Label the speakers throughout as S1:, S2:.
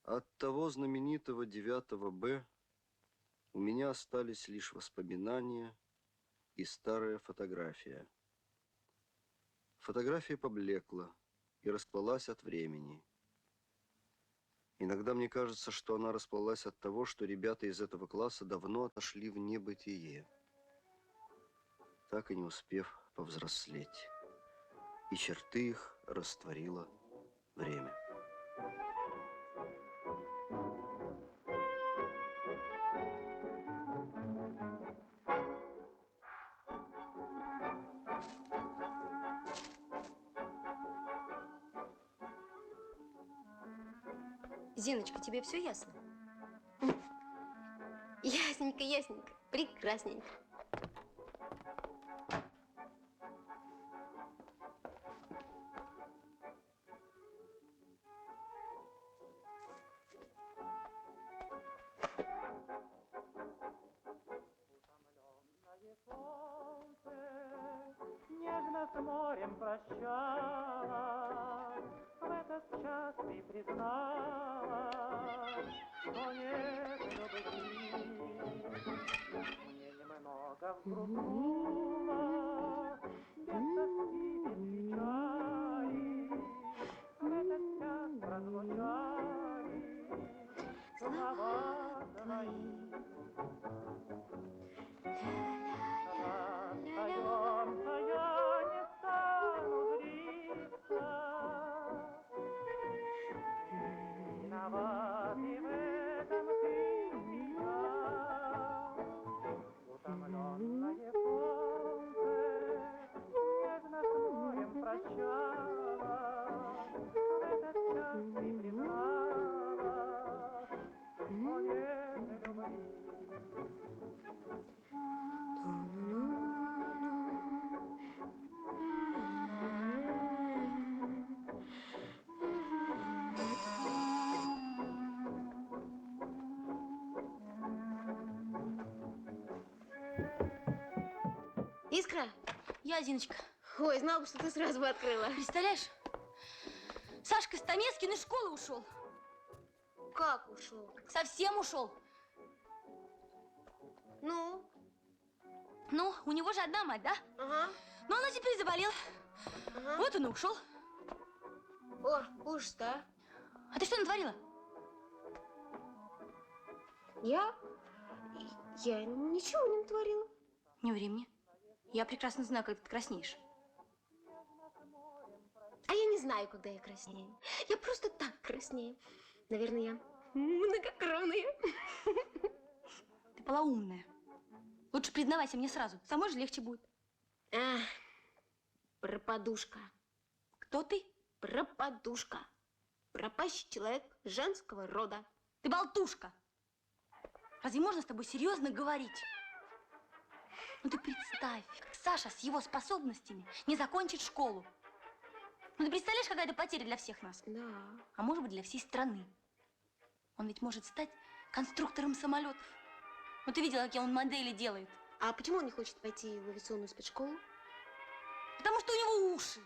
S1: От того знаменитого 9 Б у меня остались лишь воспоминания и старая фотография. Фотография поблекла и расплылась от времени. Иногда мне кажется, что она расплылась от того, что ребята из этого класса давно отошли в небытие, так и не успев повзрослеть. И черты их растворило время.
S2: Зиночка, тебе все ясно? Ясненько, ясненько, прекрасненько.
S3: Нежно с морем прощалась, в этот час ты призналась, что нет любви. Мне немного взгрустнуло, без тоски, без печали, в этот час прозвучали слова твои. Остаемся, я не стану злиться. Виноват и в этом ты и я. Утомленное солнце нежно с морем прощалось. В этот час ты призналась, что нет любви.
S2: Искра?
S4: Я, Зиночка.
S2: Ой, знал бы, что ты сразу бы открыла.
S4: Представляешь, Сашка Стамескин из школы ушел.
S2: Как ушел?
S4: Совсем ушел.
S2: Ну?
S4: Ну, у него же одна мать, да?
S2: Ага.
S4: Но она теперь заболела.
S2: Ага.
S4: Вот он и ушел.
S2: О, ужас-то,
S4: А ты что натворила?
S2: Я ничего не натворила.
S4: Не ври мне. Я прекрасно знаю, как ты краснеешь.
S2: А я не знаю, когда я краснею. Я просто так краснею. Наверное, я многокровная.
S4: Ты полоумная. Лучше признавайся мне сразу. Самой же легче будет.
S2: А, пропадушка.
S4: Кто ты?
S2: Пропадушка. Пропащий человек женского рода.
S4: Ты болтушка. Разве можно с тобой серьезно говорить? Ну ты представь, как Саша с его способностями не закончит школу. Ну ты представляешь, какая это потеря для всех нас?
S2: Да.
S4: А может быть, для всей страны. Он ведь может стать конструктором самолетов. Ну ты видела, какие он модели делает.
S2: А почему он не хочет пойти в авиационную спецшколу?
S4: Потому что у него уши.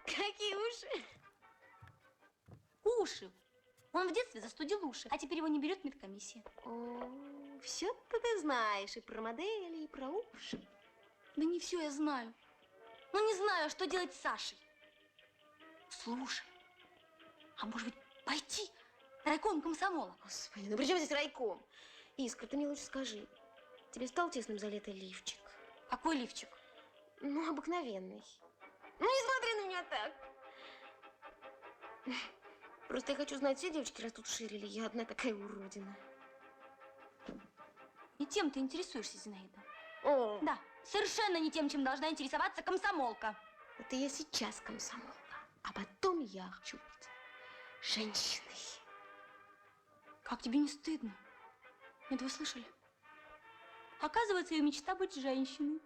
S2: Какие уши?
S4: Уши. Он в детстве застудил уши, а теперь его не берет медкомиссия.
S2: О, все-то ты знаешь и про модели, и про уши.
S4: Да не все я знаю. Ну не знаю, что делать с Сашей. Слушай, а может быть пойти в райком комсомола?
S2: Господи, ну при чем здесь райком? Искра, ты мне лучше скажи, тебе стал тесным за лето лифчик?
S4: Какой лифчик?
S2: Ну, обыкновенный. Ну, не смотри на меня так. Просто я хочу знать, все девочки растут шире, или я одна такая уродина.
S4: Не тем ты интересуешься, Зинаида.
S2: О,
S4: Да, совершенно не тем, чем должна интересоваться комсомолка.
S2: это я сейчас комсомолка, а потом я хочу быть женщиной.
S4: Как тебе не стыдно? Нет, вы слышали? Оказывается, ее мечта быть женщиной.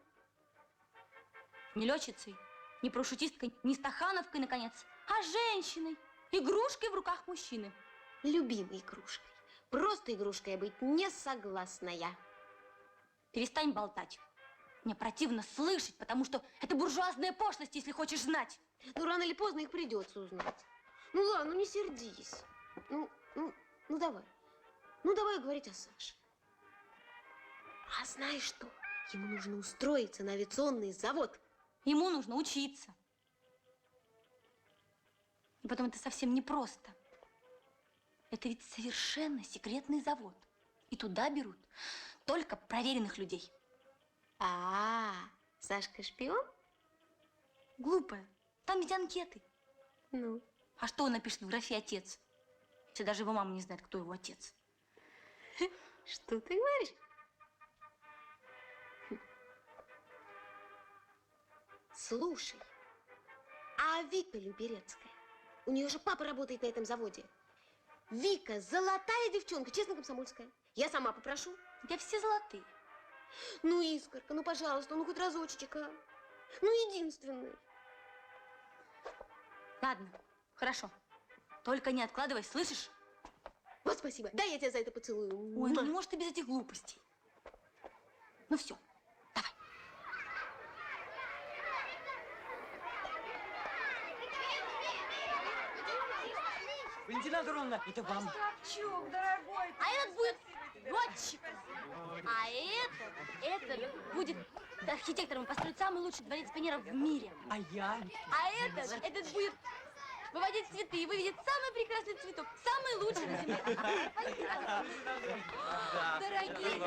S4: Не летчицей, не парашютисткой, не стахановкой, наконец, а женщиной. Игрушкой в руках мужчины.
S2: Любимой игрушкой. Просто игрушкой я быть не согласна я.
S4: Перестань болтать. Мне противно слышать, потому что это буржуазная пошлость, если хочешь знать.
S2: Ну, рано или поздно их придется узнать. Ну, ладно, ну не сердись. Ну, Ну, давай. Ну, давай говорить о Саше. А знаешь что? Ему нужно устроиться на авиационный завод.
S4: Ему нужно учиться. И потом это совсем непросто. Это ведь совершенно секретный завод. И туда берут только проверенных людей.
S2: Сашка шпион?
S4: Глупая. Там ведь анкеты.
S2: Ну,
S4: А что он напишет в графе «отец»? Если даже его мама не знает, кто его отец.
S2: что ты говоришь? Слушай, а Вика Люберецкая, у нее же папа работает на этом заводе. Вика золотая девчонка, честно комсомольская. Я сама попрошу.
S4: Я все золотые.
S2: Ну, Искорка, ну, пожалуйста, ну, хоть разочек, а. Ну, единственный.
S4: Ладно, хорошо. Только не откладывай, слышишь?
S2: Вот спасибо. Да, я тебя за это поцелую.
S4: Ой, ну не может ты без этих глупостей. Ну все, давай.
S5: Валентина Андроновна, это вам.
S3: Скопчук, дорогой.
S4: А этот будет летчиком. А этот будет архитектором, построит самый лучший дворец пионеров в мире.
S5: А я?
S4: А этот будет выводить цветы и выведет самый прекрасный цветок, самый лучший на земле. Дорогие,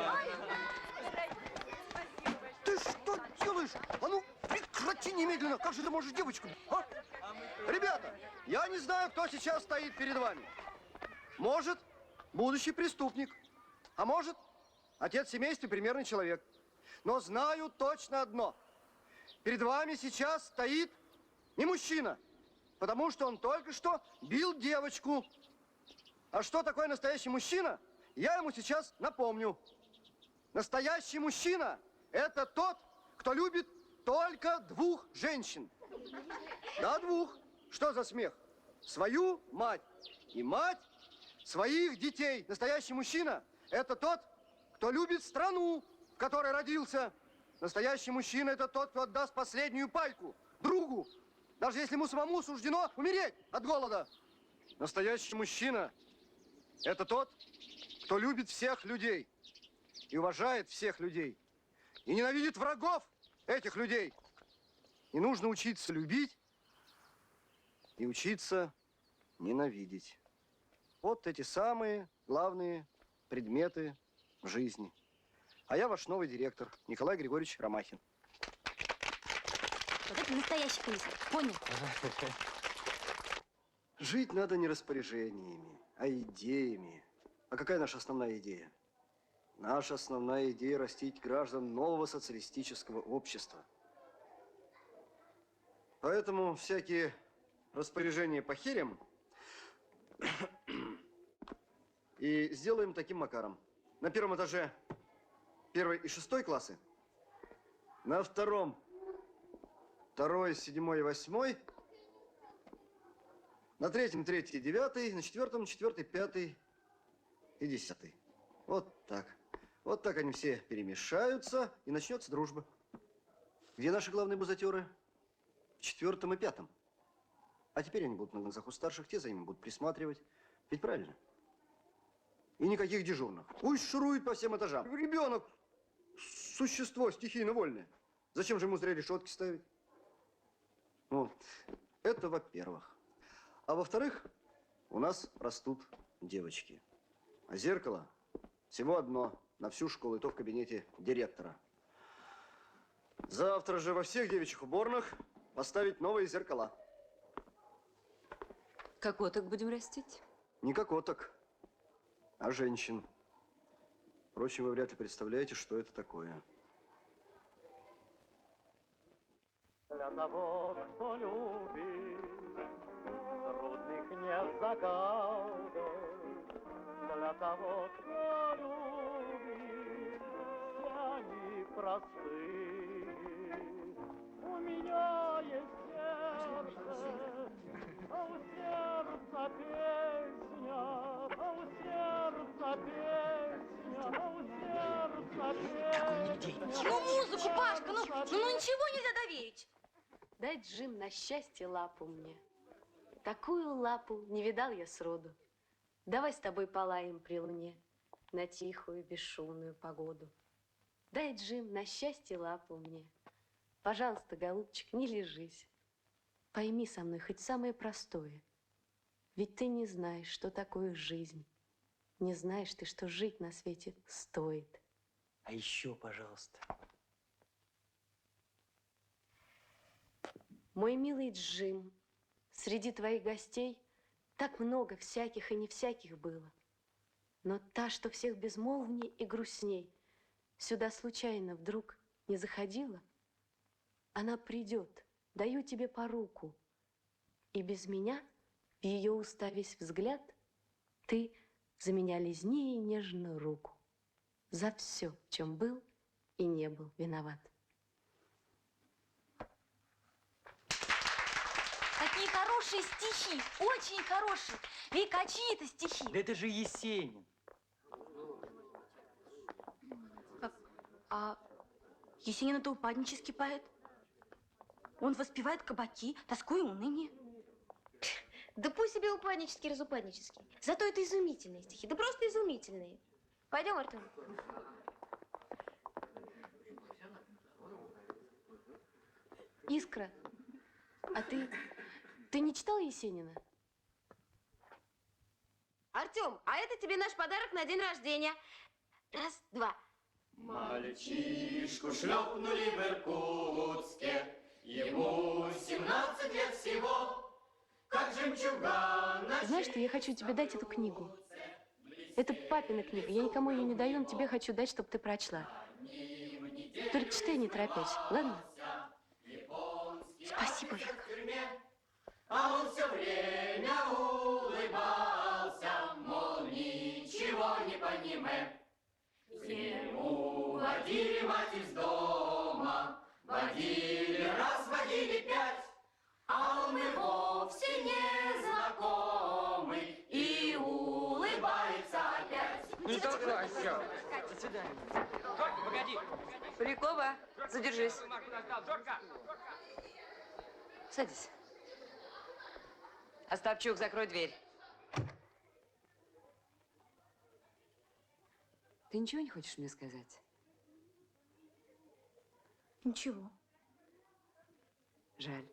S1: Ты что делаешь? А ну, прекрати немедленно! Как же ты можешь девочку? А? Ребята, я не знаю, кто сейчас стоит перед вами. Может, будущий преступник. А может, отец семейства, примерный человек. Но знаю точно одно. Перед вами сейчас стоит не мужчина, потому что он только что бил девочку. А что такое настоящий мужчина, я ему сейчас напомню. Настоящий мужчина – это тот, кто любит только двух женщин. Да, двух. Что за смех? Свою мать и мать своих детей. Настоящий мужчина – это тот, кто любит страну, в которой родился. Настоящий мужчина – это тот, кто отдаст последнюю пайку другу, даже если ему самому суждено умереть от голода. Настоящий мужчина – это тот, кто любит всех людей и уважает всех людей, и ненавидит врагов этих людей. И нужно учиться любить и учиться ненавидеть. Вот эти самые главные предметы в жизни. А я ваш новый директор, Николай Григорьевич Ромахин.
S4: вот это настоящий комиссар, понял?
S1: Жить надо не распоряжениями, а идеями. А какая наша основная идея? Наша основная идея – растить граждан нового социалистического общества. Поэтому всякие распоряжения похерим и сделаем таким макаром. На первом этаже 1 и 6 классы, на втором 2, 7 и 8, на третьем 3 и 9, на четвертом 4, 5 и 10. Вот так. Вот так они все перемешаются, и начнется дружба. Где наши главные бузатеры? В 4 и 5. А теперь они будут на глазах у старших, те за ними будут присматривать. Ведь правильно? И никаких дежурных. Пусть шурует по всем этажам. Ребенок – существо стихийно вольное. Зачем же ему зря решетки ставить? Вот. Это во-первых. А во-вторых, у нас растут девочки. А зеркало всего одно на всю школу, и то в кабинете директора. Завтра же во всех девичьих уборных поставить новые зеркала.
S6: Кокоток будем растить?
S1: Не кокоток, а женщин. Впрочем, вы вряд ли представляете, что это такое.
S3: Для того, кто любит, трудных не загадок. Для того, кто любит, все они просты. У меня есть сердце, а у сердца песня, а у сердца песня, а у сердца песня.
S4: Ну, музыку, Пашка, ну ничего нельзя доверить.
S6: Дай, Джим, на счастье лапу мне. Такую лапу не видал я сроду. Давай с тобой полаем при луне на тихую бесшумную погоду. Дай, Джим, на счастье лапу мне. Пожалуйста, голубчик, не лежись. Пойми со мной хоть самое простое. Ведь ты не знаешь, что такое жизнь. Не знаешь ты, что жить на свете стоит.
S5: А еще, пожалуйста.
S6: Мой милый Джим, среди твоих гостей так много всяких и не всяких было. Но та, что всех безмолвней и грустней, сюда случайно вдруг не заходила, она придет, даю тебе по руку, и без меня, в ее уста весь взгляд, ты за меня лизни ей нежную руку, за все, в чем был и не был виноват.
S4: Какие хорошие стихи, очень хорошие. Вика, а чьи это стихи?
S5: Да это же Есенин.
S4: А Есенин это упаднический поэт. Он воспевает кабаки, тоску и уныние.
S2: Да пусть себе упаднический, разупаднический. Зато это изумительные стихи, да просто изумительные. Пойдем, Артем.
S6: Искра, а ты не читал Есенина?
S2: Артем, а это тебе наш подарок на день рождения. Раз, два.
S3: Мальчишку шлепнули в Иркутске, ему 17 лет всего, как жемчуга на
S6: Знаешь что, я хочу тебе дать эту книгу. Это папина книга, я никому ее не даю, но тебе хочу дать, чтобы ты прочла. Только читай, не торопясь, ладно?
S4: Спасибо, Вика.
S3: а он все время улыбался, мол, ничего не понимает. К нему водили мать из дома, водили раз, водили пять, а он и вовсе не знакомый и улыбается опять.
S5: Не толкайся. До свидания. Жорка, погоди.
S6: Полякова, задержись. Садись. Остапчук, закрой дверь. Ты ничего не хочешь мне сказать?
S4: Ничего.
S6: Жаль.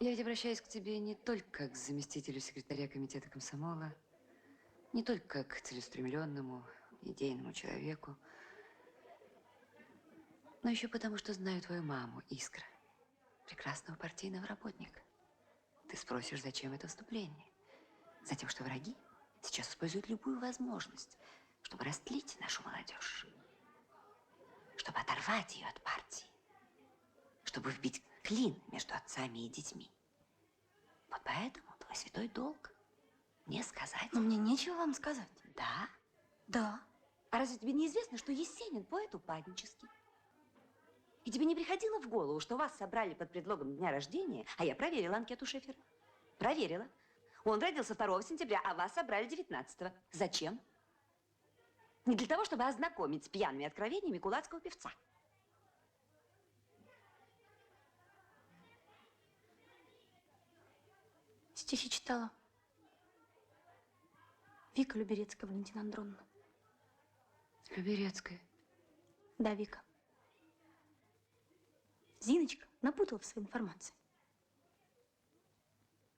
S6: Я ведь обращаюсь к тебе не только как к заместителю секретаря комитета комсомола, не только как к целеустремленному, идейному человеку, но еще потому, что знаю твою маму, Искра, прекрасного партийного работника. Ты спросишь, зачем это вступление? Затем, что враги сейчас используют любую возможность, чтобы растлить нашу молодежь, чтобы оторвать ее от партии, чтобы вбить клин между отцами и детьми. Вот поэтому твой святой долг мне сказать.
S4: Но мне нечего вам сказать.
S6: Да?
S4: Да.
S6: А разве тебе не известно, что Есенин поэт упаднический? И тебе не приходило в голову, что вас собрали под предлогом дня рождения, а я проверила анкету Шефера? Проверила. Он родился 2 сентября, а вас собрали 19-го. Зачем? Не для того, чтобы ознакомить с пьяными откровениями кулацкого певца.
S4: Стихи читала. Вика Люберецкая, Валентина Андроновна.
S6: Люберецкая.
S4: Да, Вика. Зиночка напутала в своей информации.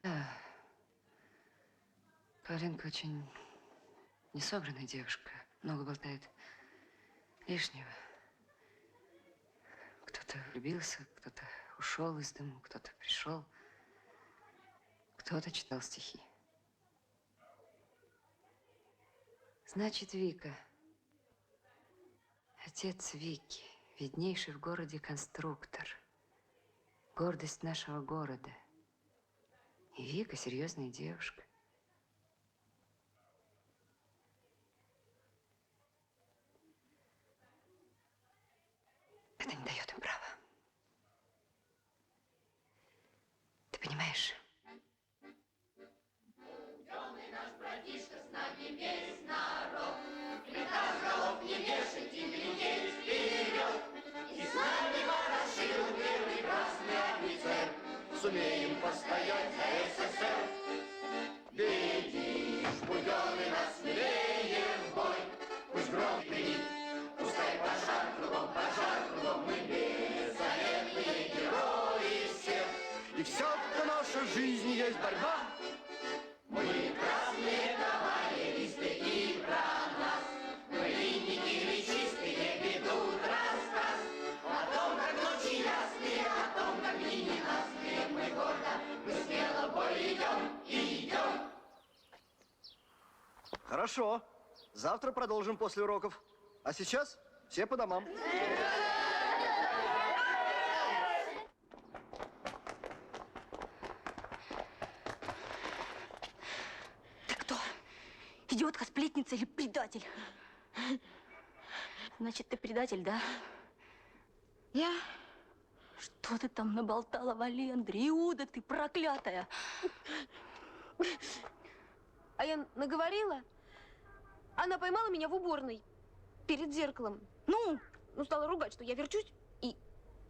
S6: Да. Полинка очень несобранная девушка. Много болтает лишнего. Кто-то влюбился, кто-то ушел из дому, кто-то пришел. Кто-то читал стихи. Значит, Вика, отец Вики, виднейший в городе конструктор, гордость нашего города. И Вика серьезная девушка. Это не дает им права. Ты понимаешь?
S3: сумеем постоять за СССР. Глядишь, будем нас смелее в бой. Пусть гром гремит, пускай пожар кругом, мы беззаветные герои все.
S1: И все-таки наша жизнь есть борьба.
S3: Мы красные кавалеристы и про нас пленники или чистые ведут рассказ о том, как ночи ясные, о том, как дни ненастные. Мы гордо, мы смело в бой идем и идем.
S1: Хорошо. Завтра продолжим после уроков. А сейчас все по домам.
S4: Ты кто? Идиотка, сплетница или предатель? Значит, ты предатель, да?
S2: Я?
S4: Что ты там наболтала, Валендре? Иуда ты, проклятая!
S2: А я наговорила? Она поймала меня в уборной перед зеркалом.
S4: Ну,
S2: Стала ругать, что я верчусь и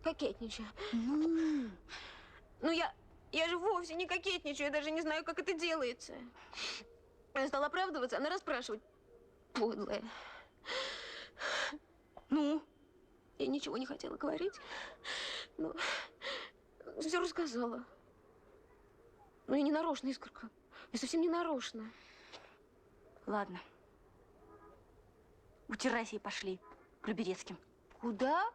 S2: кокетничаю. Ну, я же вовсе не кокетничаю, я даже не знаю, как это делается. Я стала оправдываться, она расспрашивать. Подлая.
S4: ну,
S2: Я ничего не хотела говорить, но все рассказала. Но я не нарочно, Искорка. Я совсем не нарочно.
S4: ладно. Утирайся и пошли к Люберецким.
S2: Куда?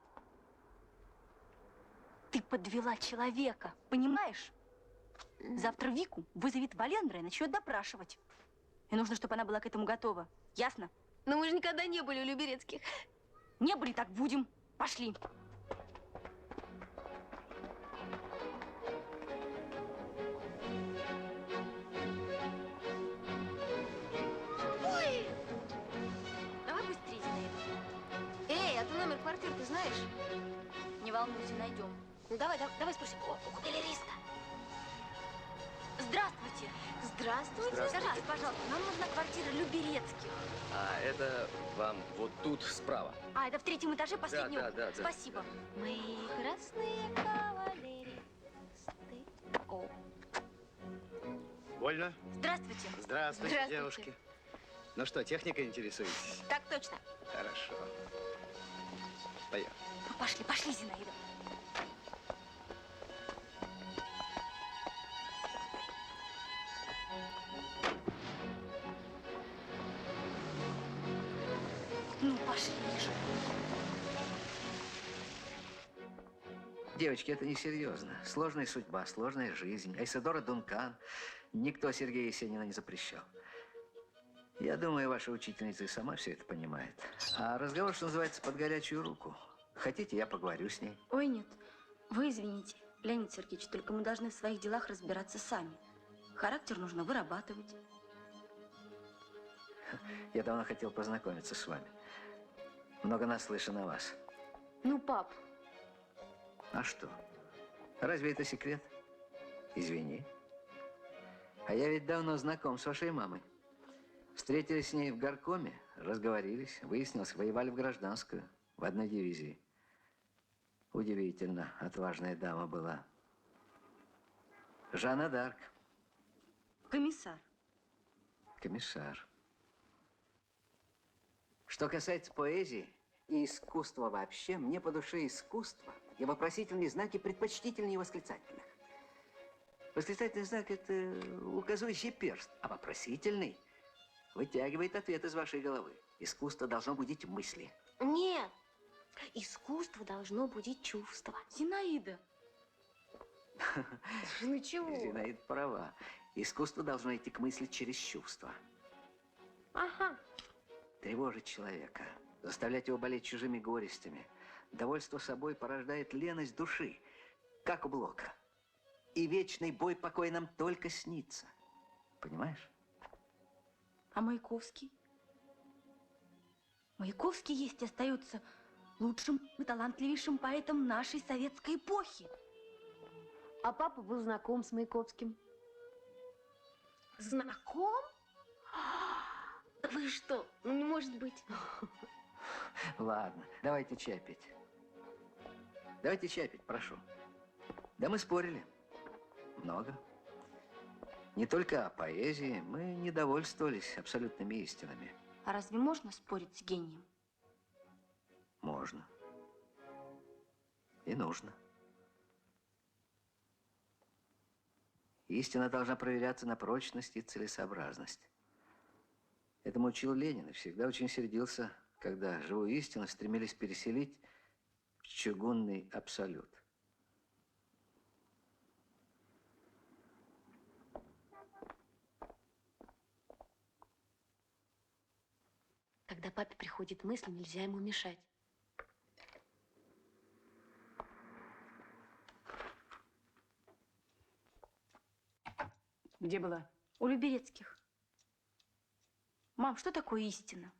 S4: Ты подвела человека, понимаешь? Завтра Вику вызовет Валендра и начнет допрашивать. И нужно, чтобы она была к этому готова. Ясно?
S2: Но мы же никогда не были у Люберецких.
S4: Не были, так будем. Пошли. Давай быстрее, Зинаида.
S2: Эй, а ты номер квартиры ты знаешь?
S4: Не волнуйся, найдем.
S2: Ну давай спросим. О, галериста.
S4: Здравствуйте.
S2: Здравствуйте.
S4: Скажите, пожалуйста, нам нужна квартира Люберецких.
S5: А это вам вот тут справа.
S4: А, это в 3-м этаже, последний
S5: Да,
S4: окон.
S5: да, да.
S4: Спасибо.
S2: Мы красные кавалеристы. О.
S7: Вольно?
S4: Здравствуйте.
S7: Здравствуйте,
S2: Здравствуйте.
S7: девушки. Ну что, техникой интересуетесь?
S4: Так точно.
S7: Хорошо. Поехали.
S4: Ну, пошли, пошли, Зинаида. Ну, пошли же.
S8: Девочки, это несерьезно. Сложная судьба, сложная жизнь. Айседора Дункан никто Сергея Есенина не запрещал. Я думаю, ваша учительница и сама все это понимает. А разговор, что называется, под горячую руку. Хотите, я поговорю с ней?
S4: Ой, нет. Вы извините, Леонид Сергеевич, только мы должны в своих делах разбираться сами. Характер нужно вырабатывать.
S8: Я давно хотел познакомиться с вами. Много наслышан о вас.
S6: Ну, пап,
S8: А что? Разве это секрет? Извини. А я ведь давно знаком с вашей мамой. Встретились с ней в горкоме, разговорились, выяснилось, воевали в гражданскую, в одной дивизии. Удивительно, отважная дама была. Жанна д'Арк,
S4: Комиссар.
S8: комиссар. Что касается поэзии и искусства вообще, мне по душе искусство и вопросительные знаки предпочтительнее восклицательных. Восклицательный знак – это указывающий перст, а вопросительный вытягивает ответ из вашей головы. Искусство должно будить мысли.
S2: Нет. Искусство должно будить чувства.
S4: Зинаида.
S2: Ну чего?
S8: Зинаида права. Искусство должно идти к мысли через чувства.
S2: Ага.
S8: Тревожить человека, заставлять его болеть чужими горестями. Довольство собой порождает леность души, как у Блока. И вечный бой покоя нам только снится. Понимаешь?
S4: А Маяковский? Маяковский есть и остается лучшим и талантливейшим поэтом нашей советской эпохи.
S6: а папа был знаком с Маяковским.
S2: Знаком? Вы что? Ну не может быть.
S8: Ладно, давайте чай пить. Давайте чай пить, прошу. Да мы спорили. много. Не только о поэзии, мы не довольствовались абсолютными истинами.
S4: А разве можно спорить с гением?
S8: Можно. И нужно. Истина должна проверяться на прочность и целесообразность. Этому учил Ленин и всегда очень сердился, когда живую истину стремились переселить в чугунный абсолют.
S6: Когда папе приходит мысль, нельзя ему мешать.
S9: Где была?
S4: У Люберецких. Мам, что такое истина?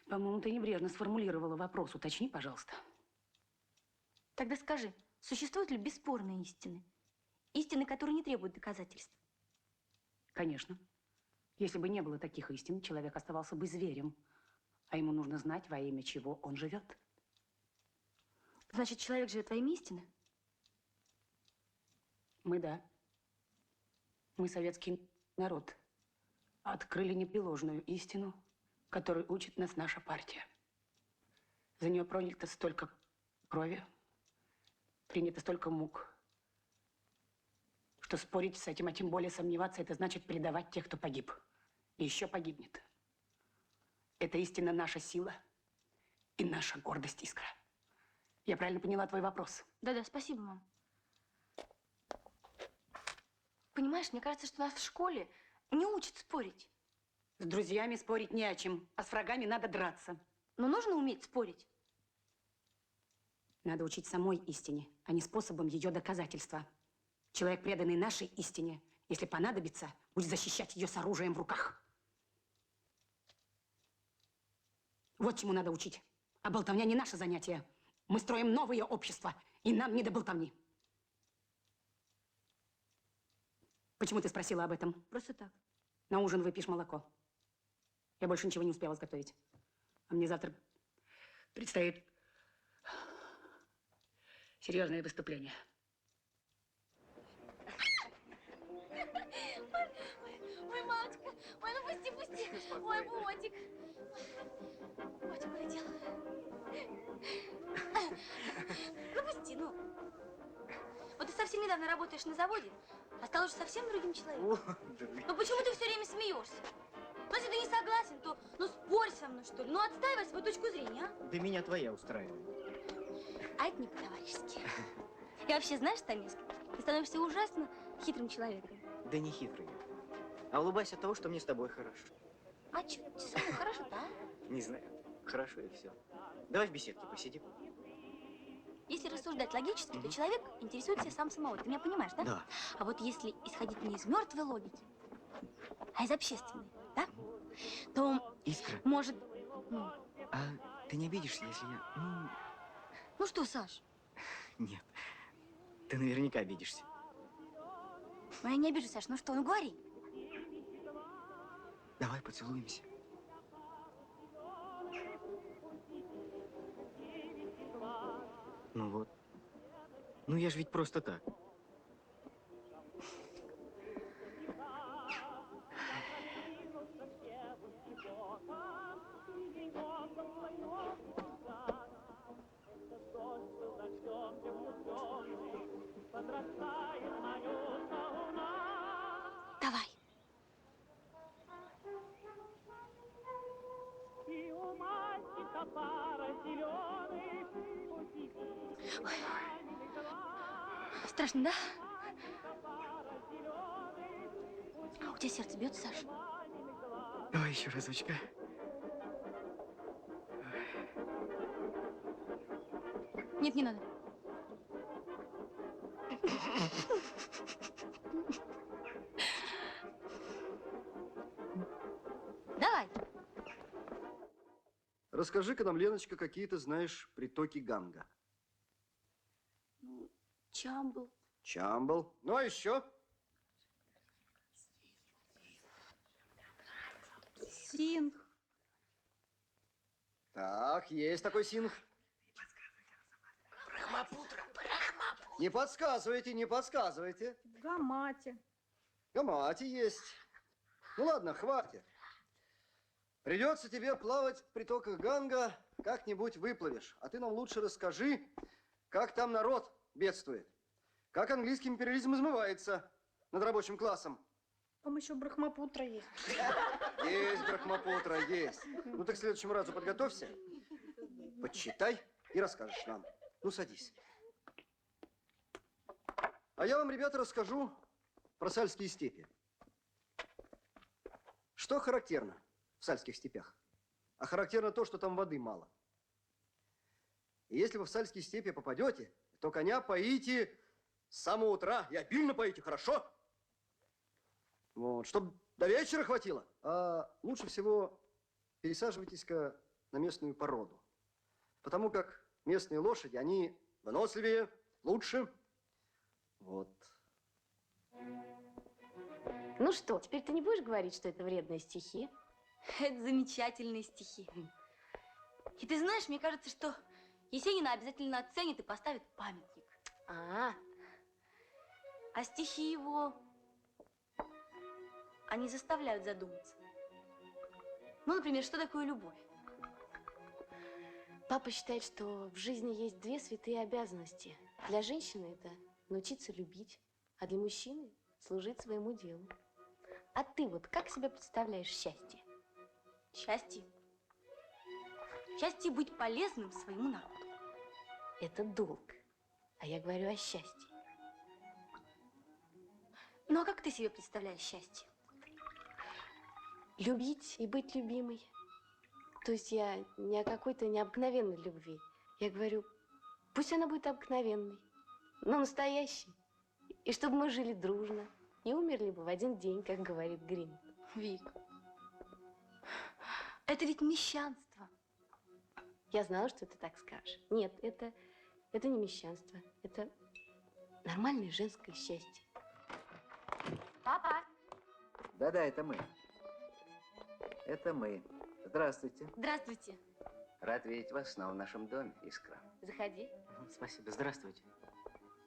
S9: По-моему, ты небрежно сформулировала вопрос. Уточни, пожалуйста.
S4: Тогда скажи, существуют ли бесспорные истины? Истины, которые не требуют доказательств?
S9: Конечно. Если бы не было таких истин, человек оставался бы зверем. А ему нужно знать, во имя чего он живет.
S4: Значит, человек живет во имя истины?
S9: Мы, да. Мы, советский народ, открыли непреложную истину, которую учит нас наша партия. За нее пролито столько крови, принято столько мук, что спорить с этим, а тем более сомневаться, это значит предавать тех, кто погиб. И еще погибнет. Эта истина наша сила и наша гордость, Искра. Я правильно поняла твой вопрос?
S4: Да-да, спасибо, мам. Понимаешь, мне кажется, что нас в школе не учат спорить.
S9: С друзьями спорить не о чем, а с врагами надо драться.
S4: Но нужно уметь спорить.
S9: Надо учить самой истине, а не способом ее доказательства. Человек, преданный нашей истине, если понадобится, будет защищать ее с оружием в руках. Вот чему надо учить. А болтовня не наше занятие. Мы строим новое общество, и нам не до болтовни. Почему ты спросила об этом?
S4: Просто так.
S9: На ужин выпьешь молоко. Я больше ничего не успела сготовить. А мне завтра предстоит серьезное выступление.
S2: Ой, мамочка, ой, ну пусти, пусти. Ой, Ботик. Ботик улетел. Ну пусти, ну. Вот ты совсем недавно работаешь на заводе, а стал уже совсем другим человеком. Ну почему ты все время смеешься? Ну, если ты не согласен, то ну спорь со мной, что ли. Ну отстаивай свою точку зрения, а?
S5: Да меня твоя устраивает.
S2: А это не по-товарищески. И вообще, знаешь, Томиск, ты становишься ужасно хитрым человеком.
S5: Да не хитрый я. А улыбайся от того, что мне с тобой хорошо.
S2: А что, тебе со мной хорошо-то, а?
S5: Не знаю. Хорошо и все. Давай в беседке посидим.
S2: Если рассуждать логически, то человек интересуется сам собой. Ты меня понимаешь, да?
S5: Да.
S2: А вот если исходить не из мертвой логики, а из общественной, да? То,
S5: Искра,
S2: может... Ну,
S5: а ты не обидишься, если я...
S2: ну что, Саш?
S5: Нет. Ты наверняка обидишься.
S2: Ну, я не обижусь, Саш. Ну что, ну говори.
S5: Давай поцелуемся. Ну вот. Ну я же ведь просто так.
S2: Давай. Ой. Страшно, да? А у тебя сердце бьется, Саш?
S5: Давай еще разочка.
S2: Нет, не надо. Давай.
S1: Расскажи-ка нам, Леночка, какие ты знаешь притоки Ганга.
S2: Ну, Чамбл.
S1: Чамбал. Ну, а еще?
S2: Синг.
S1: Так, есть такой синг. Не подсказывайте, не подсказывайте.
S10: В Гамате.
S1: Гамати есть. Ну ладно, хватит. Придется тебе плавать в притоках Ганга, как-нибудь выплывешь. А ты нам лучше расскажи, как там народ бедствует. Как английский империализм измывается над рабочим классом.
S10: Там еще Брахмапутра есть.
S1: Есть Брахмапутра, есть. Ну так к следующему разу подготовься, подсчитай и расскажешь нам. Ну садись. А я вам, ребята, расскажу про сальские степи. Что характерно в сальских степях? А характерно то, что там воды мало. И если вы в сальские степи попадете, то коня поите с самого утра и обильно поите, хорошо? Вот, чтобы до вечера хватило. А лучше всего пересаживайтесь-ка на местную породу. Потому как местные лошади, они выносливее, лучше. Вот.
S6: Ну что, теперь ты не будешь говорить, что это вредные стихи?
S4: Это замечательные стихи. И ты знаешь, мне кажется, что Есенина обязательно оценит и поставит памятник. А стихи его, они заставляют задуматься. Ну, например, что такое любовь?
S6: Папа считает, что в жизни есть две святые обязанности. Для женщины это научиться любить, а для мужчины служить своему делу. А ты вот как себе представляешь счастье?
S4: Счастье. Счастье быть полезным своему народу.
S6: Это долг. А я говорю о счастье.
S4: Ну, а как ты себе представляешь счастье?
S6: Любить и быть любимой. То есть я не о какой-то необыкновенной любви. Я говорю, пусть она будет обыкновенной, но настоящей. И чтобы мы жили дружно и умерли бы в один день, как говорит Грин.
S4: Вик, это ведь мещанство.
S6: Я знала, что ты так скажешь. Нет, это не мещанство. Это нормальное женское счастье.
S4: Папа!
S8: Да-да, это мы. Это мы. Здравствуйте.
S4: Здравствуйте.
S8: Рад видеть вас снова в нашем доме, Искра.
S6: Заходи.
S5: Спасибо, здравствуйте.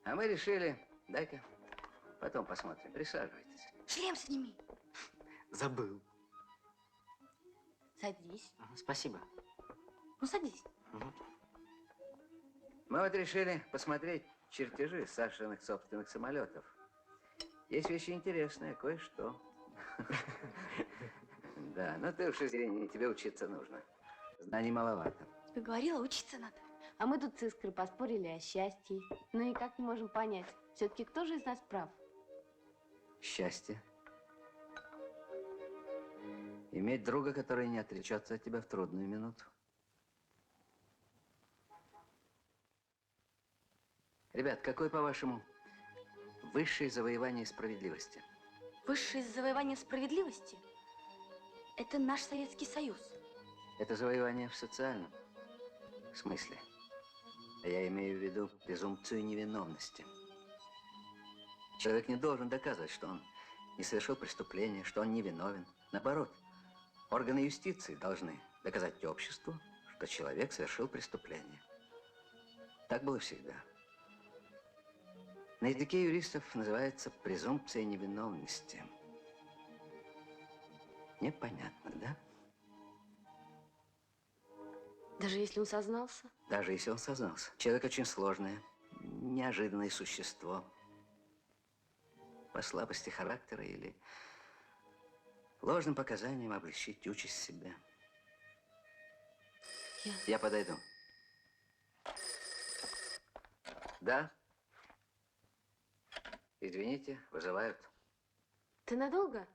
S8: А мы решили, дай-ка потом посмотрим. Присаживайтесь.
S4: Шлем сними.
S5: Забыл.
S4: Садись.
S5: Спасибо.
S4: Ну, садись.
S8: Мы вот решили посмотреть чертежи Сашиных собственных самолетов. Есть вещи интересные, кое-что. Да, но ты уж извини, тебе учиться нужно. Знаний маловато.
S4: Тебе говорила, учиться надо.
S6: А мы тут с Искрой поспорили о счастье. Но никак не можем понять, все-таки кто же из нас прав?
S8: Счастье. Иметь друга, который не отречется от тебя в трудную минуту. Ребят, какое, по-вашему, высшее завоевание справедливости?
S4: Высшее завоевание справедливости – это наш Советский Союз.
S8: Это завоевание в социальном смысле. Я имею в виду презумпцию невиновности. Человек не должен доказывать, что он не совершил преступления, что он невиновен. Наоборот, органы юстиции должны доказать обществу, что человек совершил преступление. Так было всегда. На языке юристов называется презумпция невиновности. Непонятно, да?
S6: Даже если он сознался?
S8: Даже если он сознался. Человек очень сложное, неожиданное существо. По слабости характера или ложным показаниям облегчить участь себя. Я подойду. Да? Извините, вызывают.
S6: Ты надолго?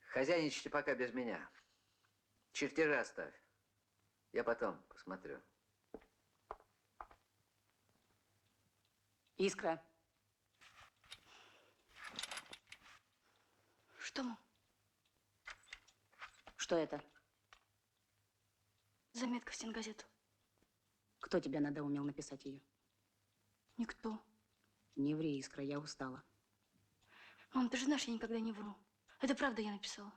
S8: Хозяйничайте пока без меня. Чертежи оставь. Я потом посмотрю.
S9: Искра.
S4: Что?
S9: Что это?
S4: Заметка в стенгазету.
S9: Кто тебя надоумел написать ее?
S4: Никто.
S9: Не ври, Искра, я устала.
S4: Мам, ты же знаешь, я никогда не вру. Это правда я написала.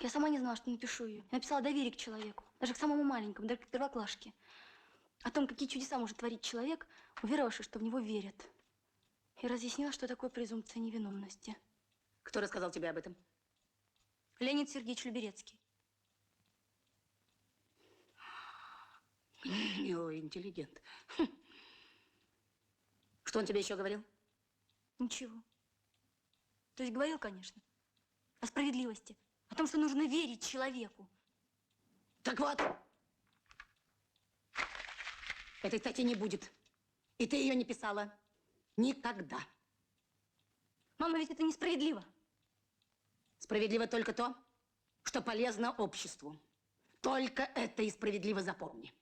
S4: Я сама не знала, что напишу ее. Я написала доверие к человеку. Даже к самому маленькому, даже к первоклашке. о том, какие чудеса может творить человек, уверовавший, что в него верят. И разъяснила, что такое презумпция невиновности.
S9: Кто рассказал тебе об этом?
S4: Леонид Сергеевич Люберецкий.
S9: Милый интеллигент. Хм. Что он тебе еще говорил?
S4: Ничего. То есть говорил, конечно, о справедливости, о том, что нужно верить человеку.
S9: Так вот, этой статьи не будет. И ты ее не писала. Никогда.
S4: Мама, ведь это несправедливо.
S9: Справедливо только то, что полезно обществу. Только это и справедливо, запомни.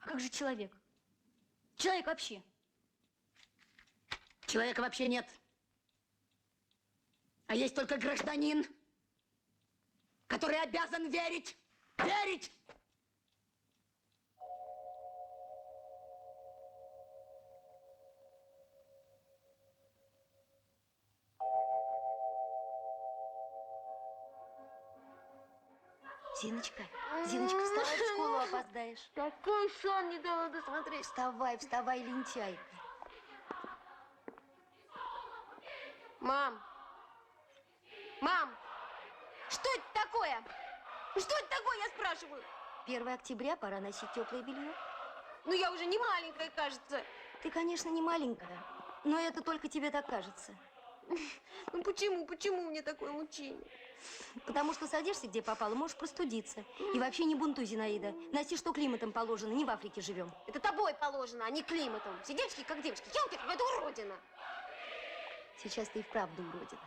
S4: А как же человек? Человек вообще.
S9: Человека вообще нет. А есть только гражданин, который обязан верить. Верить!
S6: Зиночка, Зиночка, вставай, в школу опоздаешь.
S2: Такой сон не дала досмотреть.
S6: Вставай, вставай, лентяйка.
S2: Мам! Мам! Что это такое? Что это такое, я спрашиваю?
S6: 1 октября, пора носить теплое белье.
S2: Ну, я уже не маленькая, кажется.
S6: Ты, конечно, не маленькая, но это только тебе так кажется.
S2: Ну, почему мне такое мучение?
S6: Потому что садишься, где попало, можешь простудиться. И вообще не бунтуй, Зинаида. Носи, что климатом положено, не в Африке живем.
S2: Это тобой положено, а не климатом. Все девочки как девочки. Елки, какая-то уродина.
S6: Сейчас ты и вправду уродина.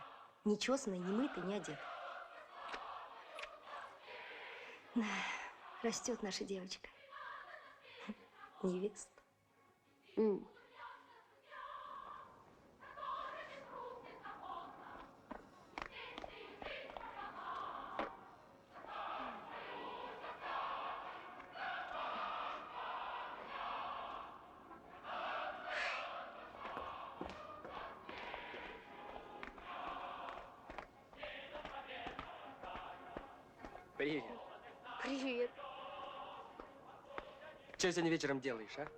S6: Не чесанная, не мытая, не одета. Растет наша девочка. Невеста.
S5: Привет.
S2: Привет.
S5: Что сегодня вечером делаешь, а?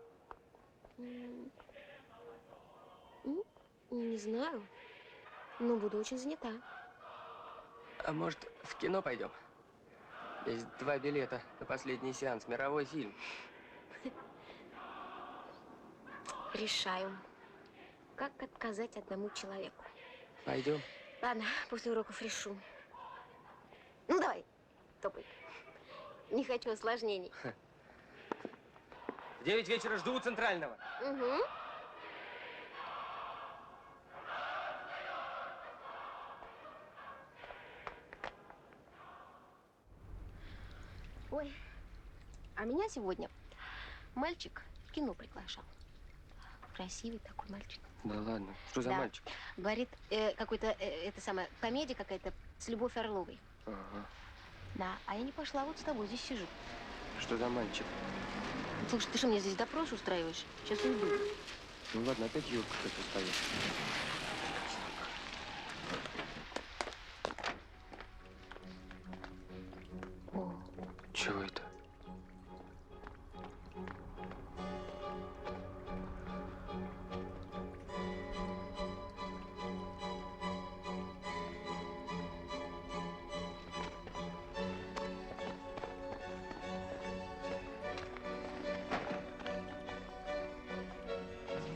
S2: Не знаю, но буду очень занята.
S5: А может, в кино пойдем? Есть 2 билета на последний сеанс. Мировой фильм.
S2: Решаю, как отказать одному человеку.
S5: Пойдем.
S2: Ладно, после уроков решу. Ну, давай, топай. Не хочу осложнений.
S5: В 9 вечера жду у Центрального.
S2: Угу. Ой, а меня сегодня мальчик в кино приглашал. Красивый такой мальчик.
S5: Да ладно, что за
S2: Да.
S5: мальчик?
S2: Говорит, какой-то, это самая, комедия какая-то с Любовью Орловой.
S5: Ага.
S2: Да, а я не пошла, вот с тобой здесь сижу.
S5: Что за мальчик?
S2: Слушай, ты что, мне здесь допрос устраиваешь? Сейчас уйду.
S5: Ну ладно, опять Юрка как-то стоит.
S2: О,
S5: Чего это?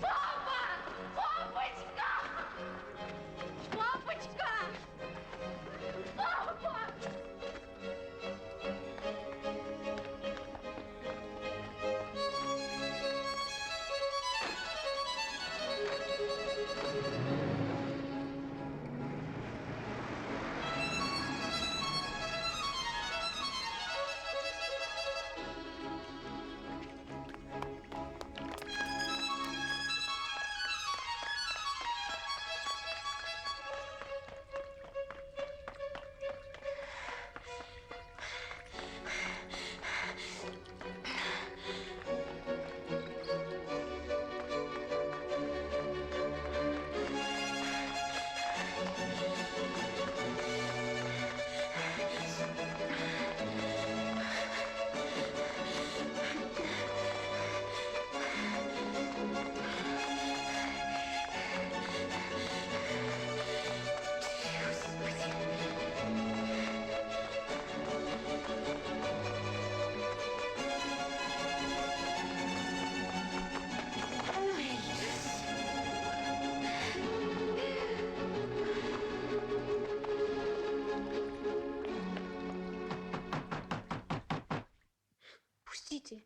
S3: Папа! Папочка!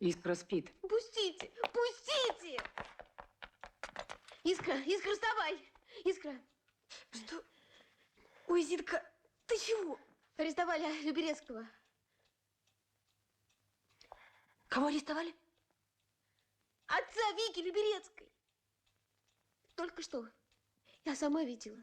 S9: Искра спит.
S2: Пустите! Пустите! Искра, вставай! Искра! Что? Ой, Зитка, ты чего? Арестовали Люберецкого.
S4: Кого арестовали?
S2: Отца Вики Люберецкой. Только что. Я сама видела.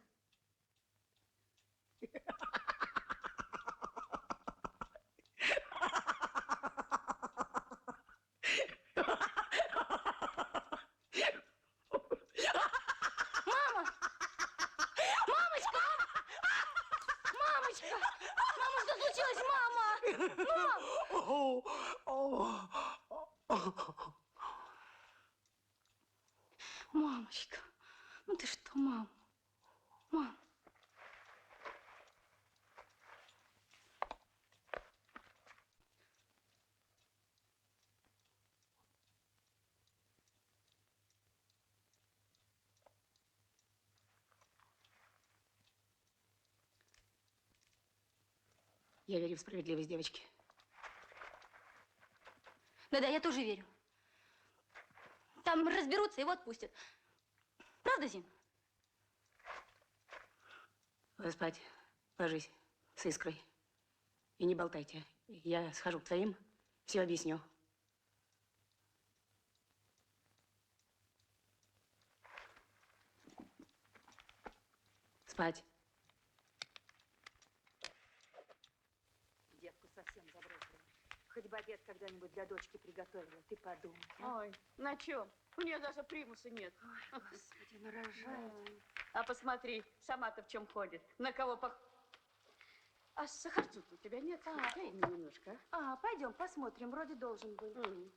S4: Мамочка, ну ты что, мам? Мам.
S9: Я верю в справедливость девочки.
S4: Да-да, я тоже верю. Там разберутся, его отпустят. Правда, Зин?
S9: Вы спать ложись с Искрой. И не болтайте. Я схожу к твоим, все объясню. Спать.
S6: Детку совсем забросила. Хоть бы обед когда-нибудь для дочки приготовила, ты подумай.
S10: Ой, на чем? У нее даже примуса нет.
S6: Ой, Господи, нарожает.
S10: А посмотри, сама-то в чем ходит. На кого А сахарцу у тебя нет? Дай мне немножко.
S6: Пойдем посмотрим, вроде должен был.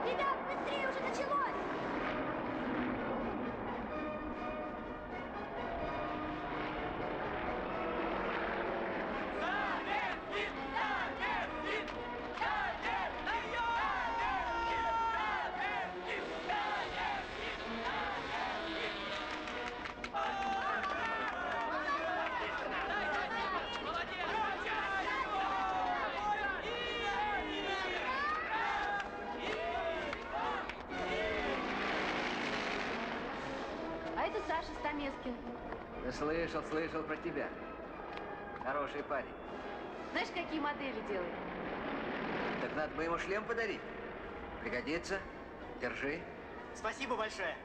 S2: Ребят, быстрее, уже началось!
S6: А это Саша Стамескин.
S8: Да слышал про тебя. Хороший парень.
S6: Знаешь, какие модели делает?
S8: Так надо бы ему шлем подарить. Пригодится. Держи.
S5: Спасибо большое.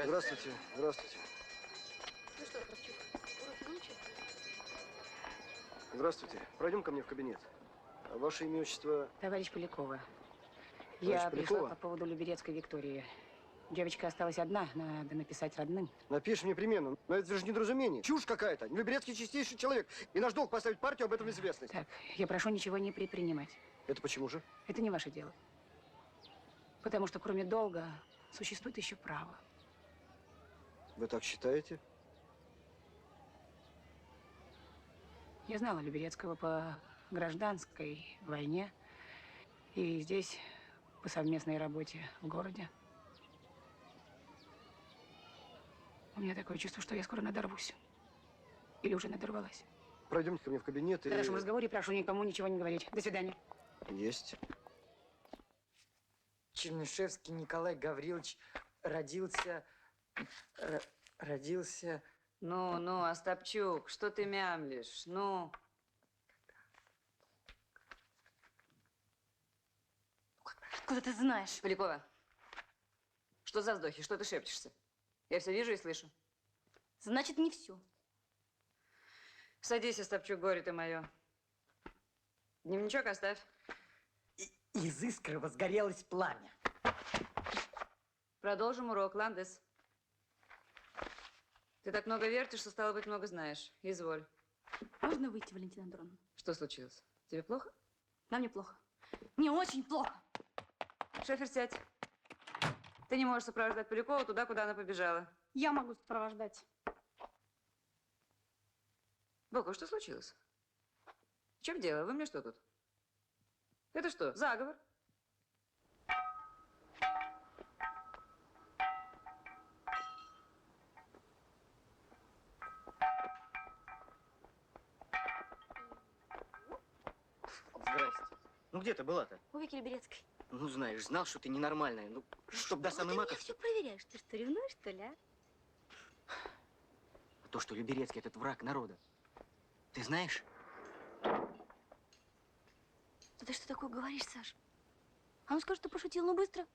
S1: Здравствуйте, здравствуйте.
S2: Ну что, Кравчук, уроки выучил?
S1: Здравствуйте. Пройдем ко мне в кабинет. А ваше имя, отчество?
S9: Товарищ Полякова.
S1: Товарищ
S9: Я пришла
S1: Полякова?
S9: по поводу Люберецкой Виктории. Девочка осталась одна, надо написать родным.
S1: Напишем непременно. Но это же недоразумение. Чушь какая-то. Люберецкий чистейший человек. И наш долг поставить партию об этом в известность.
S9: Так, я прошу ничего не предпринимать.
S1: Это почему же?
S9: Это не ваше дело. Потому что кроме долга существует еще право.
S1: Вы так считаете?
S9: Я знала Люберецкого по гражданской войне и здесь по совместной работе в городе. меня такое чувство, что я скоро надорвусь. Или уже надорвалась.
S1: Пройдемте ко мне в кабинет и...
S9: В нашем разговоре прошу никому ничего не говорить. До свидания.
S1: Есть.
S11: Чернышевский Николай Гаврилович родился... родился...
S10: Ну, Остапчук, что ты мямлишь? Ну.
S4: Откуда ты знаешь?
S10: Полякова, что за вздохи? Что ты шепчешься? Я все вижу и слышу.
S4: Значит, не все.
S10: Садись, Остапчук, горе ты мое. Дневничок оставь.
S11: Из искры возгорелось пламя.
S10: Продолжим урок, Ландес. Ты так много вертишь, что, стало быть, много знаешь. Изволь.
S4: Можно выйти, Валентина Андроновна?
S10: Что случилось? Тебе плохо?
S4: Нам неплохо. Мне очень плохо.
S10: Шефер, сядь. Ты не можешь сопровождать Полякову туда, куда она побежала.
S4: Я могу сопровождать.
S10: Боков, что случилось? В чем дело? Вы мне что тут? Это что, заговор?
S5: Здрасте. Ну где ты была-то?
S4: У Вики Люберецкой.
S5: Ну знаешь, знал, что ты ненормальная. Ну, чтоб до самой
S4: Ты меня
S5: маковки.
S4: все проверяешь. Ты что, ревнуешь, что ли, а?
S5: То, что Люберецкий этот враг народа. Ты знаешь?
S4: Да ты что такое говоришь, Саш? А ну скажи, что пошутил, ну быстро.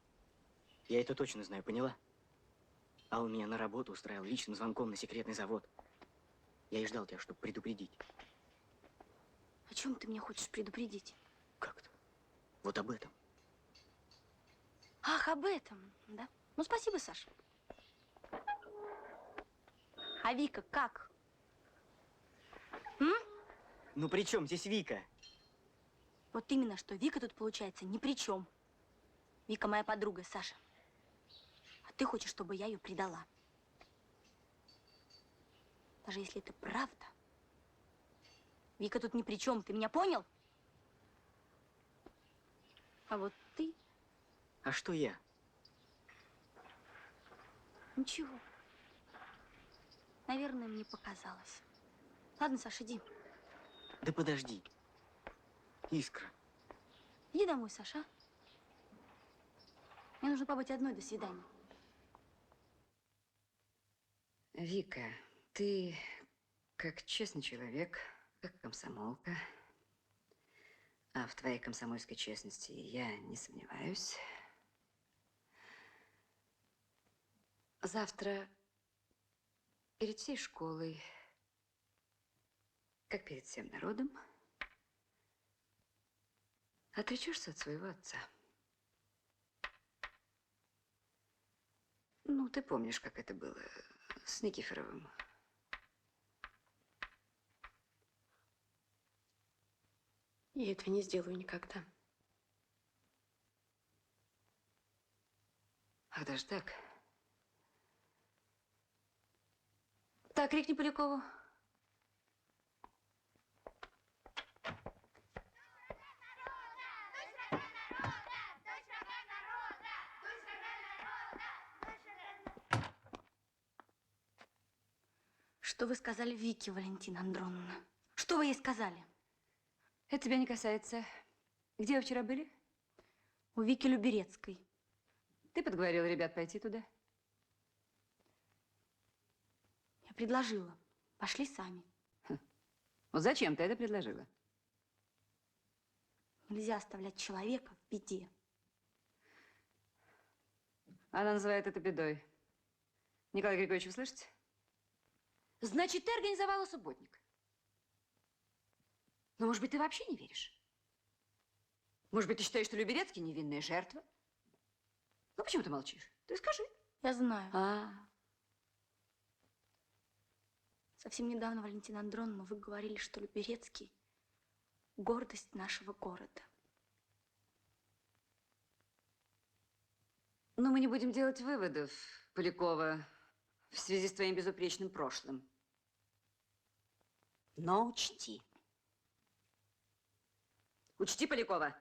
S5: Я это точно знаю, поняла? А он меня на работу устраивал личным звонком на секретный завод. Я и ждал тебя, чтобы предупредить.
S4: О чем ты меня хочешь предупредить?
S5: Как-то. Вот об этом.
S4: Ах, об этом, да? Ну, спасибо, Саша. А Вика как?
S5: Ну при чем здесь Вика?
S4: Вот именно, что Вика тут, получается, ни при чем. Вика моя подруга, Саша. А ты хочешь, чтобы я ее предала. Даже если это правда. Вика тут ни при чем, ты меня понял? А вот ты...
S5: А что я?
S4: Ничего. Наверное, мне показалось. Ладно, Саша, иди.
S5: Да подожди. Искра.
S4: Иди домой, Саша. Мне нужно побыть одной до свидания.
S10: Вика, ты как честный человек, как комсомолка. А в твоей комсомольской честности я не сомневаюсь. Завтра перед всей школой, как перед всем народом, отречешься от своего отца. Ну, ты помнишь, как это было с Никифоровым.
S6: Я этого не сделаю никогда.
S10: Ах, даже так? Так, крикни Полякову.
S4: Что вы сказали Вике, Валентина Андроновна? Что вы ей сказали?
S10: Это тебя не касается. Где вы вчера были?
S4: У Вики Люберецкой.
S10: Ты подговорила ребят пойти туда?
S4: Я предложила. Пошли сами.
S10: Вот зачем ты это предложила?
S4: Нельзя оставлять человека в беде.
S10: Она называет это бедой. Николай Григорьевич, вы слышите? Значит, ты организовала субботник. Но, может быть, ты вообще не веришь? Может быть, ты считаешь, что Люберецкий невинная жертва? Ну, почему ты молчишь? Ты скажи.
S4: Я знаю.
S2: Совсем недавно, Валентина Андроновна, вы говорили, что Люберецкий – гордость нашего города.
S10: Но мы не будем делать выводов, Полякова, в связи с твоим безупречным прошлым. Но учти. Учти, Полякова.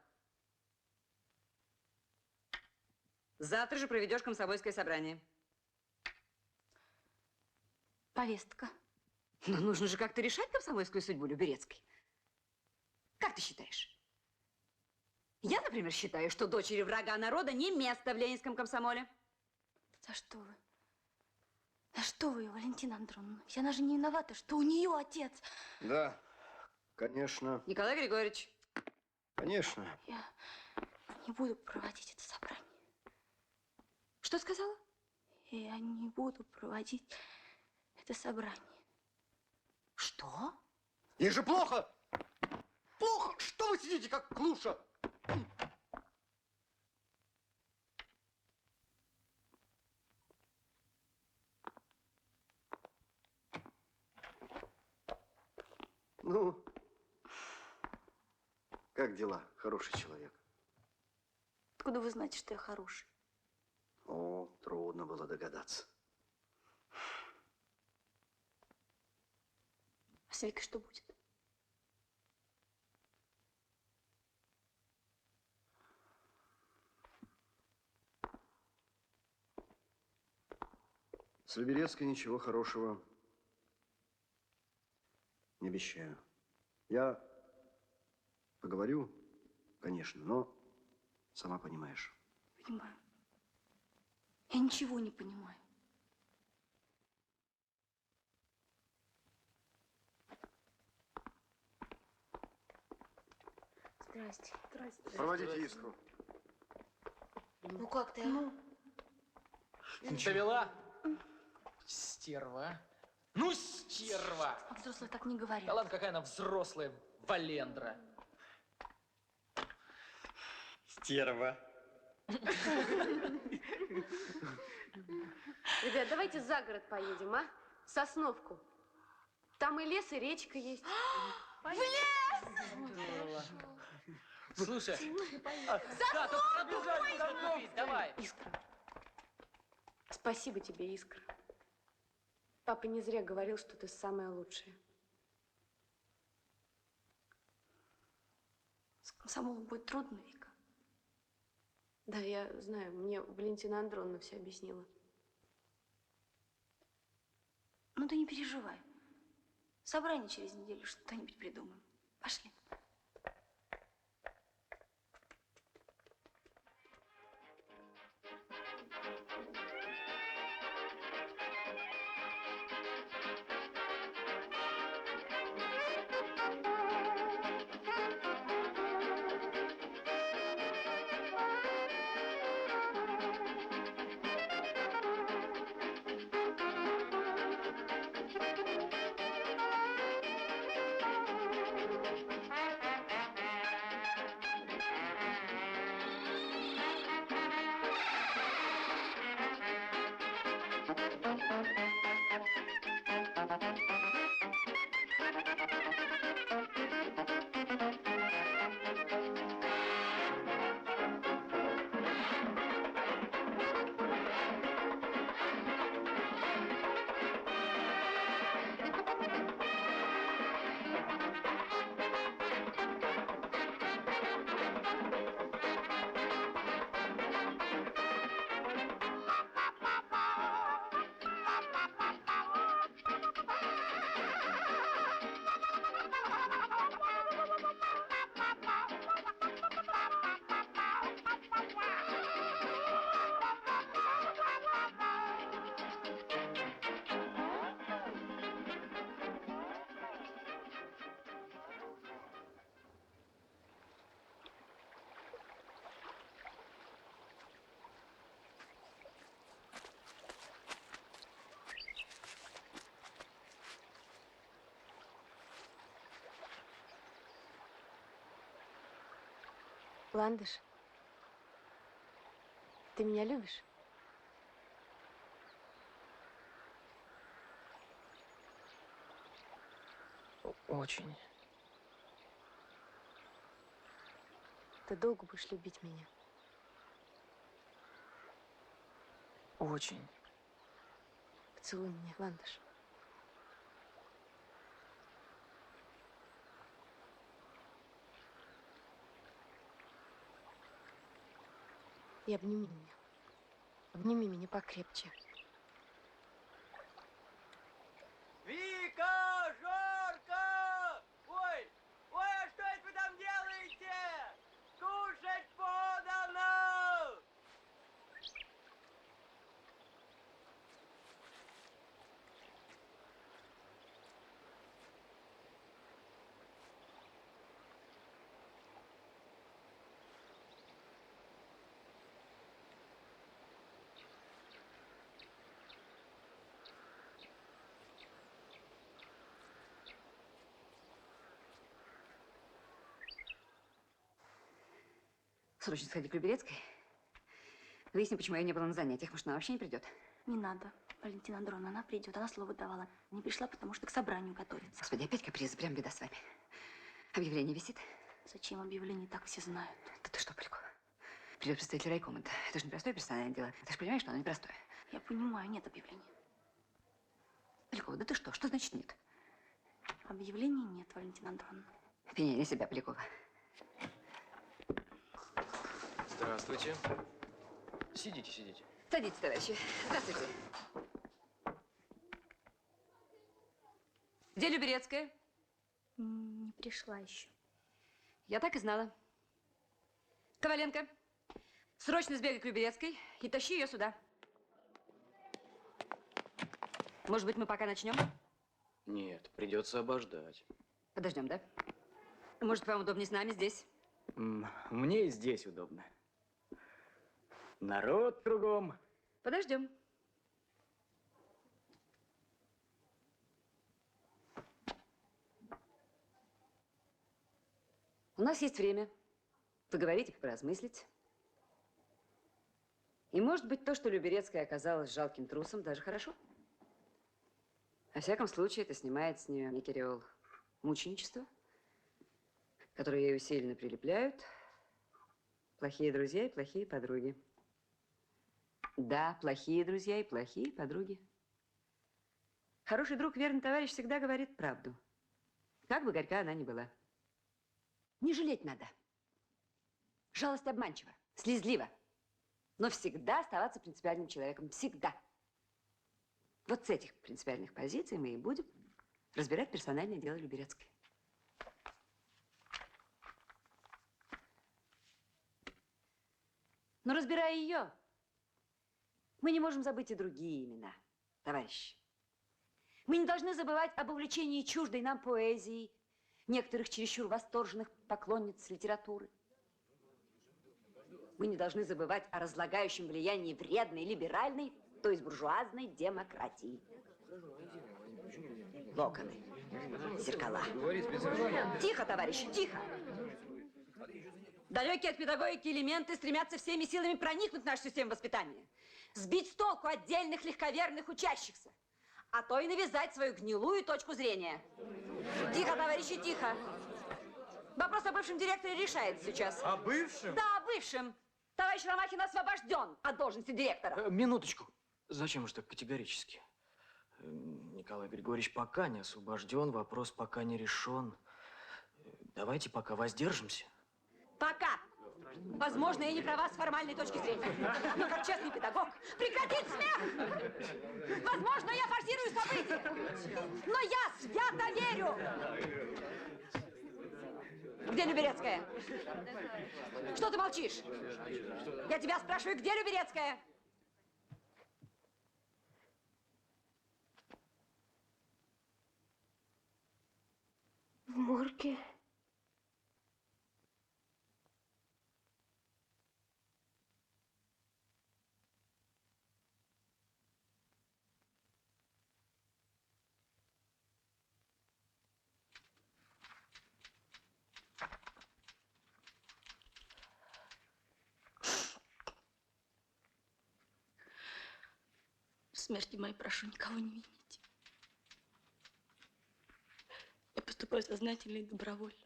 S10: Завтра же проведешь комсомольское собрание.
S4: Повестка.
S10: Но нужно же как-то решать комсомольскую судьбу Люберецкой. Как ты считаешь? Я, например, считаю, что дочери врага народа не место в ленинском комсомоле.
S4: За что вы? За что вы, Валентина Андроновна? Ведь она же не виновата, что у нее отец.
S1: Да, конечно,
S10: Николай Григорьевич.
S1: конечно.
S4: Я не буду проводить это собрание.
S10: Что сказала?
S4: Я не буду проводить это собрание.
S10: Что?
S7: Ей же плохо! Плохо! Что вы сидите, как клуша?
S1: Ну, как дела, хороший человек?
S4: Откуда вы знаете, что я хороший?
S1: О, трудно было догадаться.
S4: А с Викой что будет?
S1: С Люберецкой ничего хорошего не обещаю. Я поговорю, конечно, но сама понимаешь.
S4: Понимаю. Я ничего не понимаю.
S6: Здрасте. Здрасте.
S1: Проводите Искру.
S6: Ну как ты, а?
S11: Довела? Стерва. Ну, стерва!
S4: А взрослые так не говорят.
S11: Да ладно, какая она взрослая валендра.
S7: Стерва.
S6: Ребят, давайте за город поедем, а? В Сосновку. Там и лес, и речка есть.
S11: Слушай, да, тут пробежали, давай, давай.
S6: Искра. Спасибо тебе, Искра. Папа не зря говорил, что ты самая лучшая.
S4: С комсомолом будет трудно, Вика.
S6: Да, я знаю, мне Валентина Андроновна все объяснила.
S4: Ну ты не переживай. Собрание через неделю, что-нибудь придумаем. Пошли.
S6: Ландыш, ты меня любишь?
S11: Очень.
S6: Ты долго будешь любить меня?
S11: Очень.
S6: Поцелуй меня, Ландыш. И обними меня. Обними меня покрепче.
S10: Срочно сходи к Люберецкой. Выясни, почему я не была на занятиях. Может, она вообще не придет?
S4: Не надо, Валентина Андроновна, она придет, она слово давала. Не пришла, потому что к собранию готовится.
S10: Господи, опять капризы, прям беда с вами. Объявление висит?
S4: Зачем объявление, так все знают.
S10: Да ты что, Полякова? Придет представитель райкома. Это же непростое персональное дело. Ты же понимаешь, что оно непростое.
S4: Я понимаю, нет объявления.
S10: Полякова, да ты что? Что значит нет?
S4: Объявлений нет, Валентина Андроновна.
S10: Пеняй на себя, Полякова.
S11: Здравствуйте. Сидите, сидите.
S10: Садитесь, товарищи. Здравствуйте. Где Люберецкая?
S4: Не пришла еще.
S10: Я так и знала. Коваленко, срочно сбегай к Люберецкой и тащи ее сюда. Может быть, мы пока начнем?
S11: Нет, придется обождать.
S10: Подождем, да? Может, вам удобнее с нами здесь?
S5: Мне и здесь удобно. Народ кругом.
S10: Подождем. У нас есть время поговорить и поразмыслить. И, может быть, то, что Люберецкая оказалась жалким трусом, даже хорошо. Во всяком случае, это снимает с нее некий ореол мученичества, который ей усиленно прилепляют плохие друзья и плохие подруги. Да, плохие друзья и плохие подруги. Хороший друг, верный товарищ, всегда говорит правду. Как бы горька она ни была. Не жалеть надо. Жалость обманчива, слезлива. Но всегда оставаться принципиальным человеком. Всегда. Вот с этих принципиальных позиций мы и будем разбирать персональное дело Люберецкой. Но разбирая ее, мы не можем забыть и другие имена, товарищи. Мы не должны забывать об увлечении чуждой нам поэзии, некоторых чересчур восторженных поклонниц литературы. Мы не должны забывать о разлагающем влиянии вредной, либеральной, то есть буржуазной демократии. Локоны, зеркала. Тихо, товарищи, тихо! Далекие от педагогики элементы стремятся всеми силами проникнуть в нашу систему воспитания, сбить с толку отдельных легковерных учащихся, а то и навязать свою гнилую точку зрения. Тихо, товарищи, тихо! Вопрос о бывшем директоре решается сейчас.
S11: О бывшем?
S10: Да, о бывшем. Товарищ Ромахин освобожден от должности директора.
S11: Минуточку. Зачем же так категорически? Николай Григорьевич пока не освобожден, вопрос пока не решен. Давайте пока воздержимся.
S10: Пока. Возможно, я не права с формальной точки зрения. Но как честный педагог, прекратить смех! Возможно, я форсирую события. Но я свято верю. Где Люберецкая? Что ты молчишь? Я тебя спрашиваю, где Люберецкая?
S2: В морге.
S4: В смерти моей прошу никого не винить. Я поступаю сознательно и добровольно.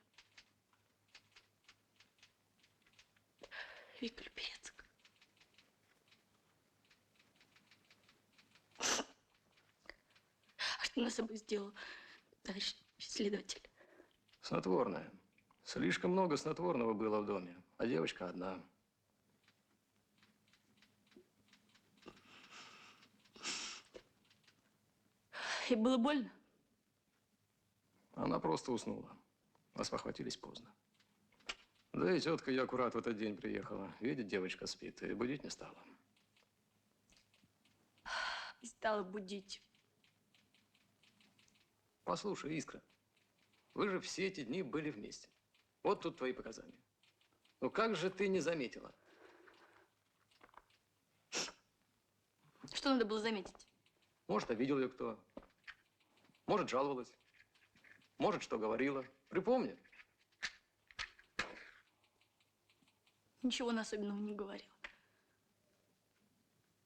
S4: Вика Люберецкая. А что она с собой сделала, товарищ следователь?
S12: Снотворное. Слишком много снотворного было в доме, а девочка одна.
S4: Ей было больно?
S12: Она просто уснула. А спохватились поздно. Да и тетка я аккурат в этот день приехала. Видит, девочка спит, и будить не стала.
S4: Не стала будить.
S12: Послушай, Искра, вы же все эти дни были вместе. Вот тут твои показания. Ну как же ты не заметила?
S4: Что надо было заметить?
S12: Может, обидел ее кто. Может, жаловалась. Может, что говорила. Припомни.
S4: Ничего она особенного не говорила.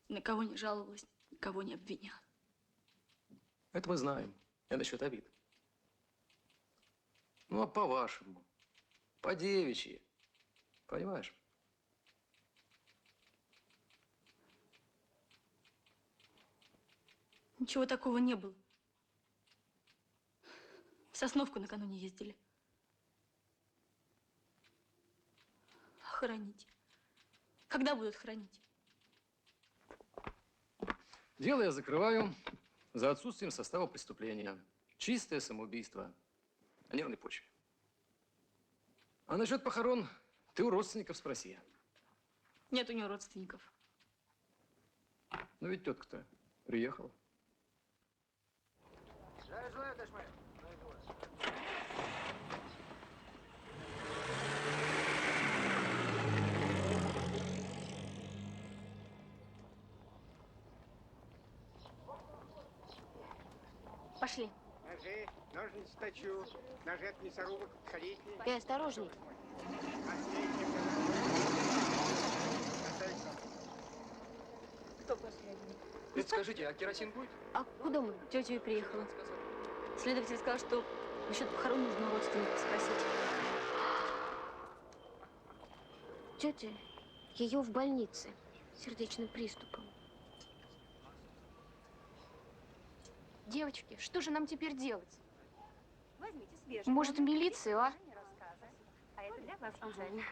S4: На кого не жаловалась, никого не обвиняла.
S12: Это мы знаем. Я насчет обид. Ну, а по-вашему, по-девичьи. Понимаешь?
S4: Ничего такого не было. В Сосновку накануне ездили. Хоронить. Когда будут хоронить?
S12: Дело я закрываю за отсутствием состава преступления. Чистое самоубийство на нервной почве. А насчет похорон ты у родственников спроси.
S4: Нет у нее родственников.
S12: Ну ведь тетка-то приехала.
S2: Пошли.
S13: Ножи, ножницы точу, ножи от мясорубок, колесни.
S2: Ты осторожней.
S4: Кто последний?
S11: Это скажите, а керосин будет?
S2: А куда мы? Тетя и приехала. Следователь сказал, что насчет похорон нужно у родственников спросить. Тетя, ее в больнице. Сердечным приступом.
S6: Девочки, что же нам теперь делать?
S14: Возьмите свежий.
S6: Может, в милицию, а?
S14: А это для вас специально.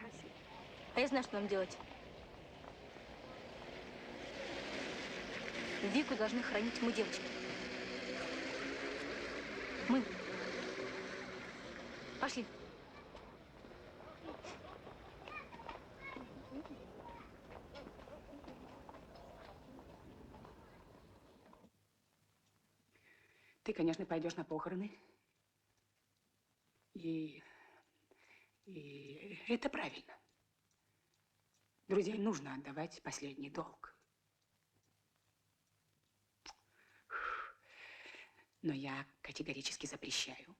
S4: А я знаю, что нам делать. Вику должны хранить мы, девочки. Мы. Пошли.
S9: Ты, конечно, пойдешь на похороны. И это правильно. Друзьям нужно отдавать последний долг. Но я категорически запрещаю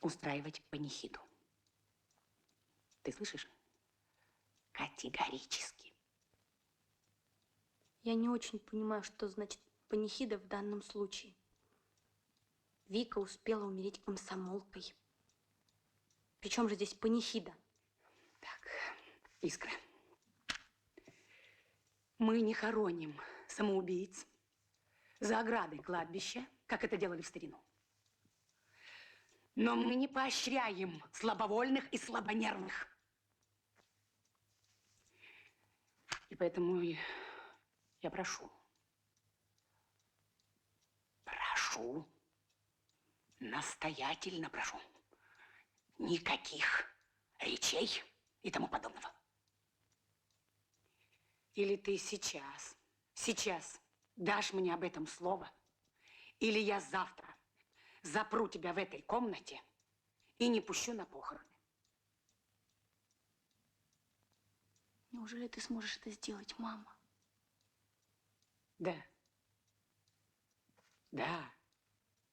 S9: устраивать панихиду. Ты слышишь? Категорически.
S4: Я не очень понимаю, что значит панихида в данном случае. Вика успела умереть комсомолкой. Причем же здесь панихида?
S9: Так, Искра, мы не хороним самоубийц за оградой кладбища, как это делали в старину. Но мы не поощряем слабовольных и слабонервных. И поэтому я прошу, настоятельно прошу, никаких речей и тому подобного. Или ты сейчас дашь мне об этом слово, или я завтра запру тебя в этой комнате и не пущу на похороны.
S4: Неужели ты сможешь это сделать, мама?
S9: Да. Да.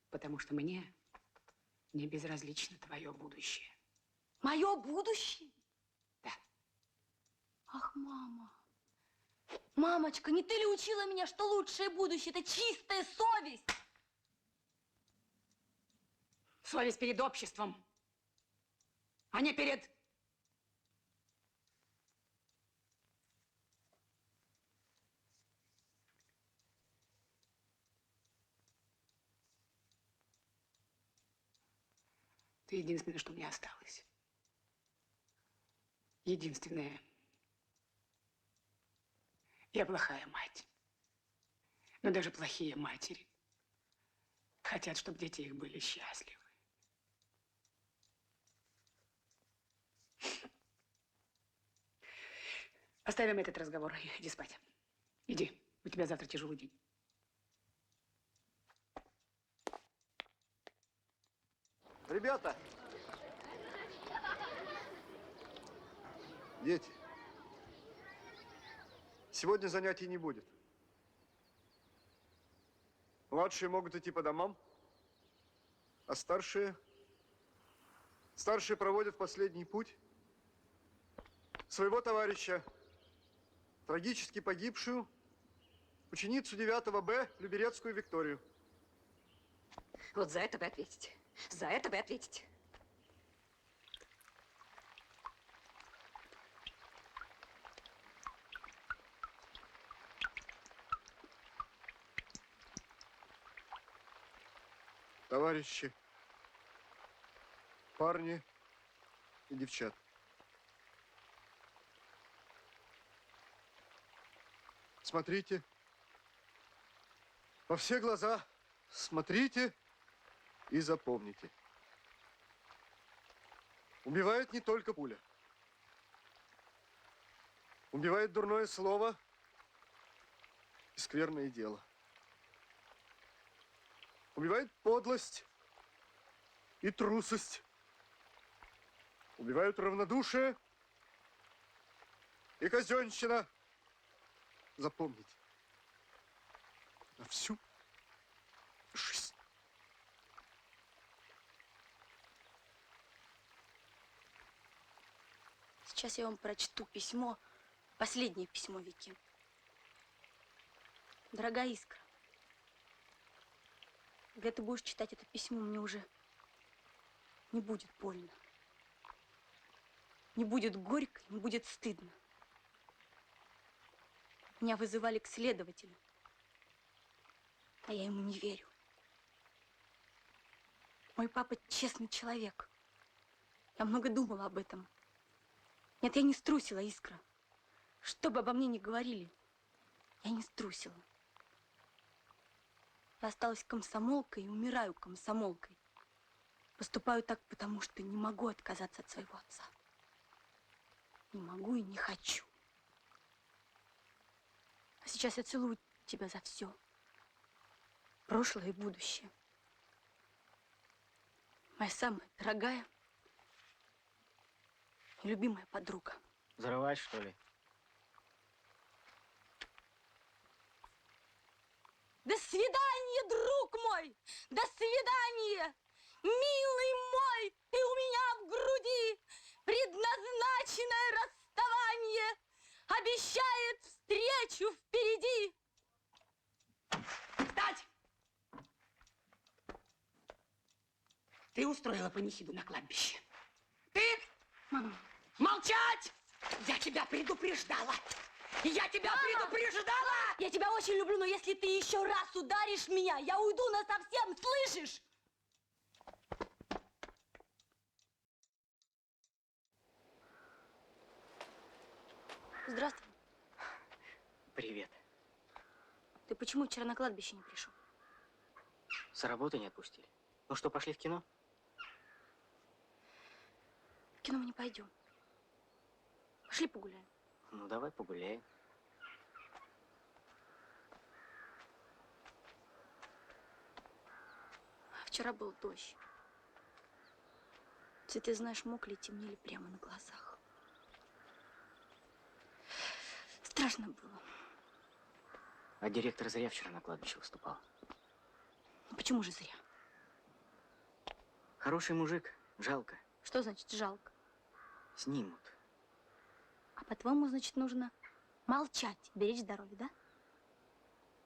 S9: Потому что мне не безразлично твое будущее.
S4: Мое будущее?
S9: Да.
S4: Ах, мама. Мамочка, не ты ли учила меня, что лучшее будущее – это чистая совесть?
S9: Совесть перед обществом, а не перед... Ты единственное, что мне осталось. Единственное. Я плохая мать. Но даже плохие матери хотят, чтобы дети их были счастливы. Оставим этот разговор. Иди спать. Иди. У тебя завтра тяжелый день.
S1: Ребята! Дети, сегодня занятий не будет. Младшие могут идти по домам, а старшие проводят последний путь
S7: своего товарища, трагически погибшую ученицу 9 Б Люберецкую Викторию.
S10: Вот за это вы ответите. За это вы ответите.
S7: Товарищи, парни и девчата. Смотрите, во все глаза смотрите и запомните. Убивает не только пуля. Убивает дурное слово и скверное дело. Убивает подлость и трусость. Убивают равнодушие и казенщина. Запомните. На всю жизнь.
S4: Сейчас я вам прочту письмо, последнее письмо Вики. Дорогая Искра, когда ты будешь читать это письмо, мне уже не будет больно. Не будет горько, не будет стыдно. Меня вызывали к следователю, а я ему не верю. Мой папа честный человек. Я много думала об этом. Нет, я не струсила, Искра. Что бы обо мне ни говорили, я не струсила. Я осталась комсомолкой и умираю комсомолкой. Поступаю так, потому что не могу отказаться от своего отца. Не могу и не хочу. А сейчас я целую тебя за все. Прошлое и будущее. Моя самая дорогая и любимая подруга.
S5: Взрывать, что ли?
S4: До свидания, друг мой! До свидания! Милый мой, ты у меня в груди! Предназначенное расставание обещает встречу впереди!
S9: Встать! Ты устроила панихиду на кладбище. Ты! Мама. Молчать! Я тебя предупреждала! Я тебя предупреждала!
S4: Я тебя очень люблю, но если ты еще раз ударишь меня, я уйду насовсем, слышишь? Здравствуй.
S5: Привет.
S4: Ты почему вчера на кладбище не пришел?
S5: С работы не отпустили. Ну что, пошли в кино?
S4: В кино мы не пойдем. Пошли погуляем.
S5: Ну, давай погуляем.
S4: Вчера был дождь. Цветы, знаешь, мокли и темнели прямо на глазах. Страшно было.
S5: А директор зря вчера на кладбище выступал.
S4: Ну, почему же зря?
S5: Хороший мужик, жалко.
S4: Что значит жалко?
S5: Снимут.
S4: А по-твоему, значит, нужно молчать, беречь здоровье, да?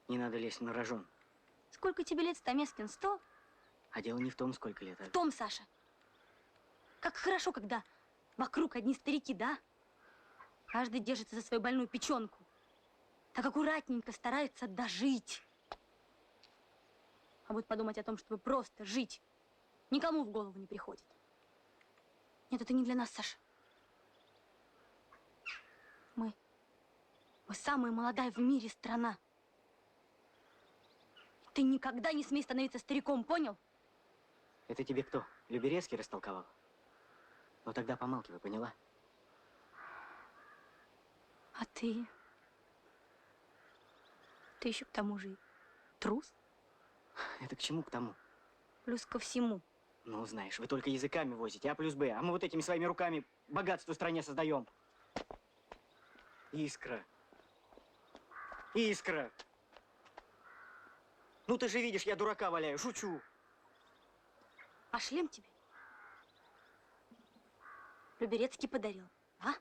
S5: Не надо лезть на рожон.
S4: Сколько тебе лет, Стамескин? 100?
S5: А дело не в том, сколько лет.
S4: В том, Саша. Как хорошо, когда вокруг одни старики, да? Каждый держится за свою больную печенку. Так аккуратненько старается дожить. А вот подумать о том, чтобы просто жить, никому в голову не приходит. Нет, это не для нас, Саша. Мы самая молодая в мире страна. Ты никогда не смей становиться стариком, понял?
S5: Это тебе кто? Люберецкий растолковал? Ну тогда помалкивай, поняла?
S4: А ты? Ты еще к тому же и трус.
S5: Это к чему к тому?
S4: Плюс ко всему.
S5: Ну, знаешь, вы только языками возите, А плюс Б, а мы вот этими своими руками богатство в стране создаем. Искра. Искра. Ну ты же видишь, я дурака валяю, шучу.
S4: А шлем тебе Люберецкий подарил, а?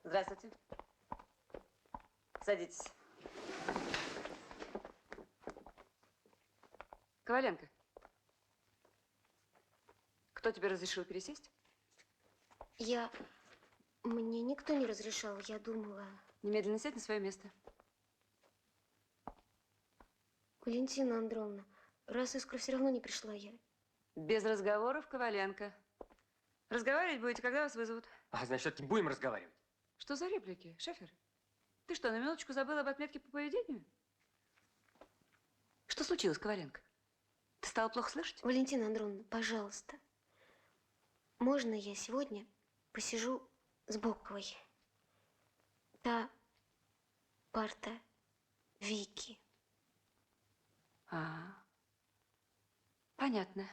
S10: Здравствуйте. Садитесь. Коваленко, кто тебе разрешил пересесть?
S2: Мне никто не разрешал, я думала...
S10: Немедленно сядь на свое место.
S2: Валентина Андроновна, раз Искра все равно не пришла, я...
S10: Без разговоров, Коваленко. Разговаривать будете, когда вас вызовут.
S7: А, значит, не будем разговаривать.
S10: Что за реплики, Шефер? Ты что, на минуточку забыл об отметке по поведению? Что случилось, Коваленко? Ты стала плохо слышать?
S2: Валентина Андроновна, пожалуйста, можно я сегодня посижу с Боковой? Та парта Вики.
S10: А, понятно.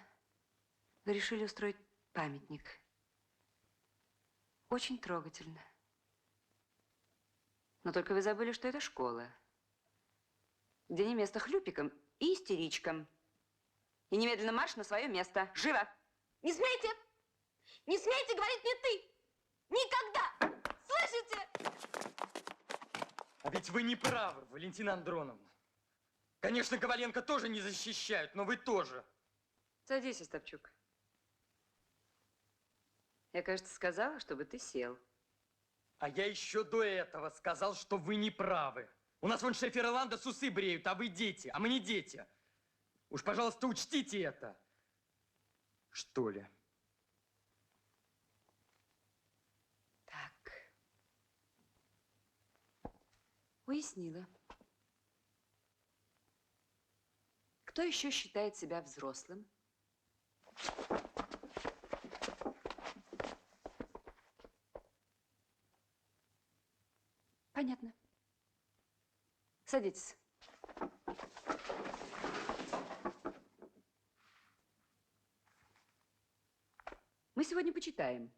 S10: Вы решили устроить памятник. Очень трогательно. Но только вы забыли, что это школа, где не место хлюпикам и истеричкам. И немедленно марш на свое место. Живо!
S2: Не смейте! Не смейте говорить мне ты! Никогда! Слышите?
S7: А ведь вы не правы, Валентина Андроновна. Конечно, Коваленко тоже не защищают, но вы тоже.
S10: Садись, Остапчук. Я, кажется, сказала, чтобы ты сел.
S7: А я еще до этого сказал, что вы не правы. У нас вон Шефер и Ланда с усы бреют, а вы дети, а мы не дети. Уж, пожалуйста, учтите это. Что ли?
S10: Так. Уяснила. Кто еще считает себя взрослым? Понятно. Садитесь. Мы сегодня почитаем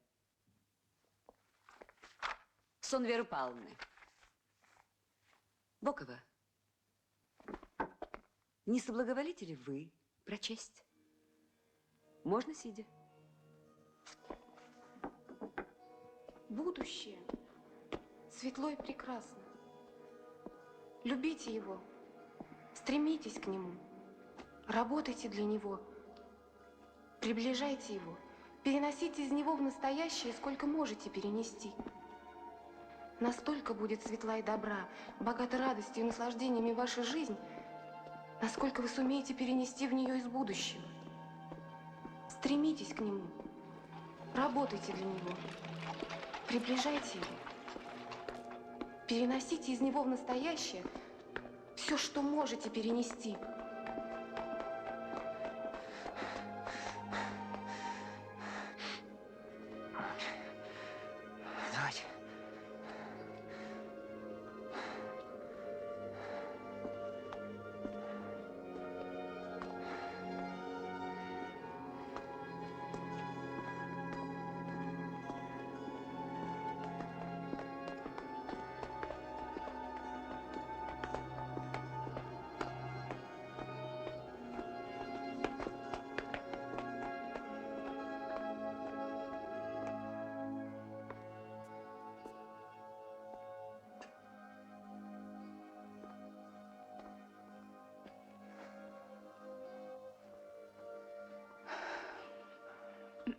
S10: сон Веры Павловны. Бокова, не соблаговолите ли вы прочесть? Можно сидя.
S6: Будущее светло и прекрасно. Любите его, стремитесь к нему, работайте для него, приближайте его, переносите из него в настоящее, сколько можете перенести. Настолько будет светла и добра, богата радостью и наслаждениями ваша жизнь, насколько вы сумеете перенести в нее из будущего. Стремитесь к нему, работайте для него, приближайте его. Переносите из него в настоящее все, что можете перенести.
S5: Давайте.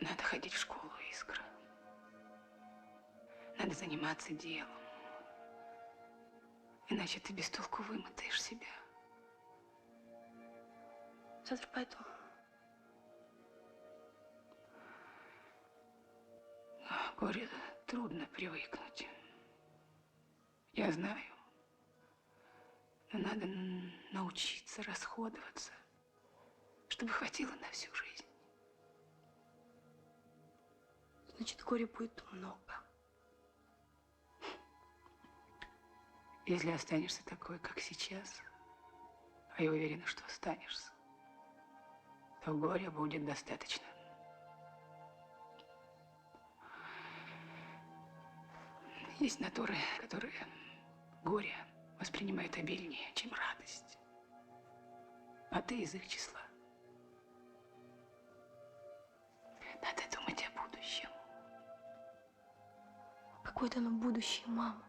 S9: Надо ходить в школу, Искра. Надо заниматься делом. Иначе ты без толку вымотаешь себя. Завтра пойду. К горю трудно привыкнуть. Я знаю. Но надо научиться расходоваться, чтобы хватило на всю жизнь. Значит, горя будет много. Если останешься такой, как сейчас, а я уверена, что останешься, то горя будет достаточно. Есть натуры, которые горе воспринимают обильнее, чем радость. А ты из их числа. Надо думать о будущем.
S4: какое-то оно будущее, мама.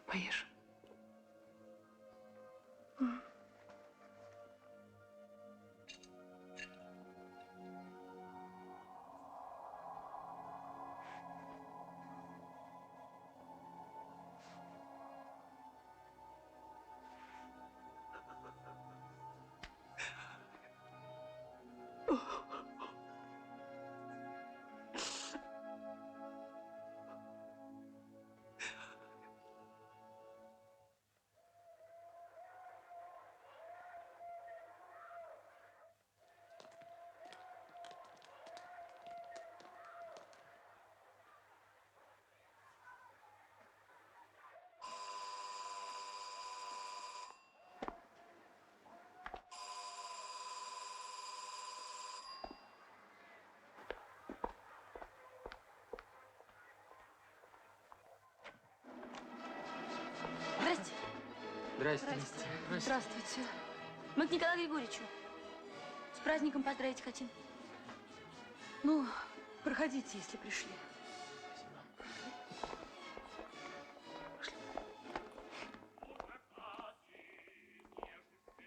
S9: Поешь.
S4: Здрасте.
S11: Здрасте.
S4: Здравствуйте. Мы к Николаю Григорьевичу. С праздником поздравить хотим.
S9: Ну, проходите, если пришли.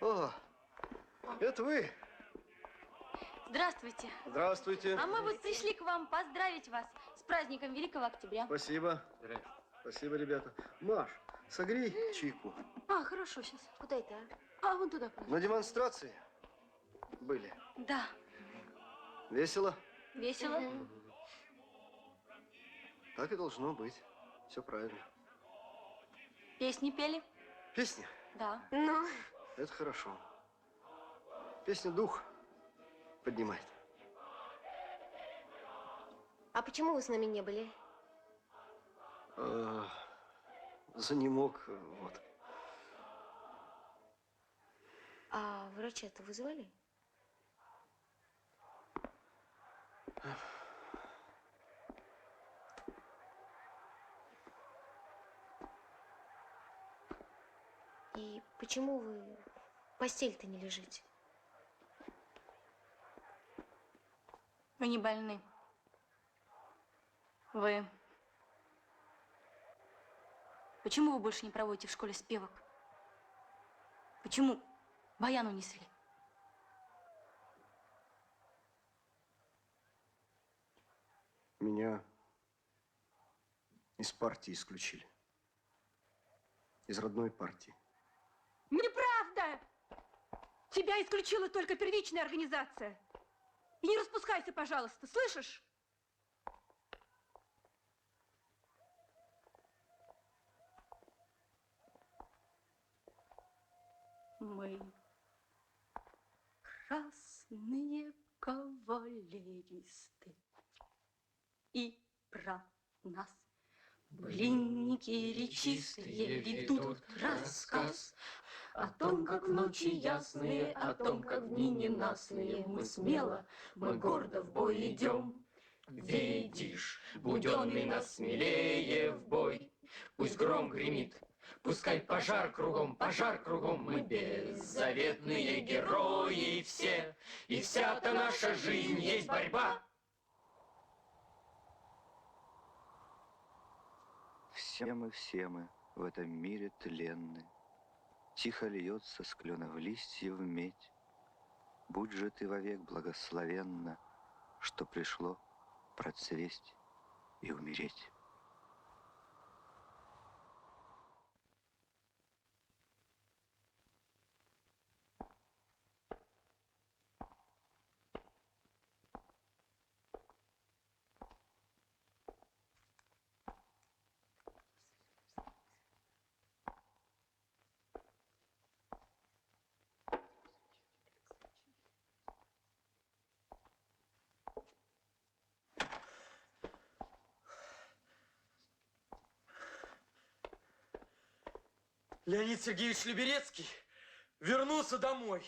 S1: О, это вы?
S4: Здравствуйте.
S1: Здравствуйте.
S4: А мы вот пришли к вам поздравить вас с праздником Великого Октября.
S1: Спасибо. Спасибо, ребята. Маш, согрей чайку.
S4: А, хорошо, сейчас.
S2: Куда это?
S9: А вон туда, пожалуйста.
S1: На демонстрации были.
S4: Да.
S1: Весело?
S4: Весело.
S1: Так и должно быть. Все правильно.
S4: Песни пели?
S1: Песня?
S4: Да.
S2: Ну,
S1: Это хорошо. Песня дух поднимает.
S2: а почему вы с нами не были?
S1: Занемог, вот.
S2: А врача-то вызывали? И почему вы в постель-то не лежите?
S4: Вы не больны. Вы... Почему вы больше не проводите в школе спевок? Почему баян унесли?
S1: Меня из партии исключили. Из родной партии.
S9: Неправда! Тебя исключила только первичная организация. И не распускайся, пожалуйста, слышишь?
S4: Мы красные кавалеристы, и про нас блинники речистые ведут рассказ о том, как в ночи ясные, о том, как в дни ненастные мы смело, мы гордо в бой идем.
S7: Видишь, буденный нас смелее в бой. Пусть гром гремит, пускай пожар кругом, мы беззаветные герои все. И вся-то наша жизнь есть борьба.
S15: Все мы в этом мире тленны. Тихо льется с кленов листьев медь. Будь же ты вовек благословенна, что пришло процвесть и умереть.
S7: Леонид Сергеевич Люберецкий вернулся домой.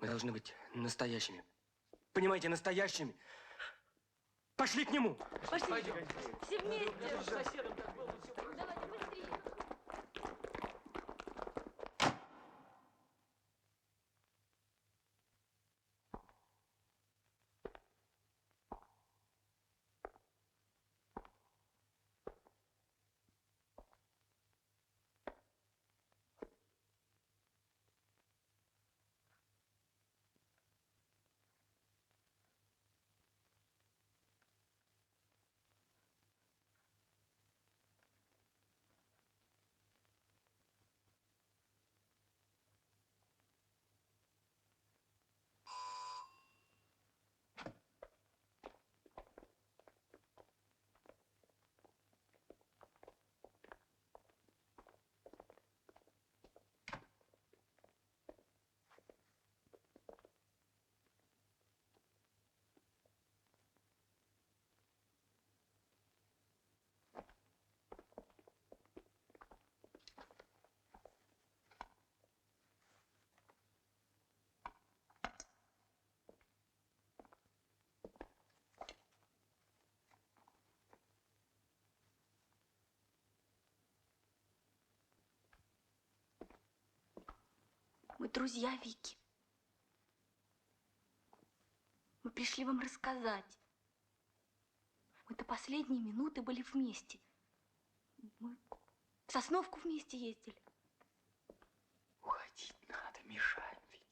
S7: Мы должны быть настоящими. Понимаете, настоящими. Пошли к нему.
S4: Пошли.
S7: Пойдем.
S4: Все вместе.
S2: Давайте быстрее.
S4: Мы друзья Вики. Мы пришли вам рассказать. Мы до последней минуты были вместе. Мы в Сосновку вместе ездили.
S5: Уходить надо, мешаем ведь.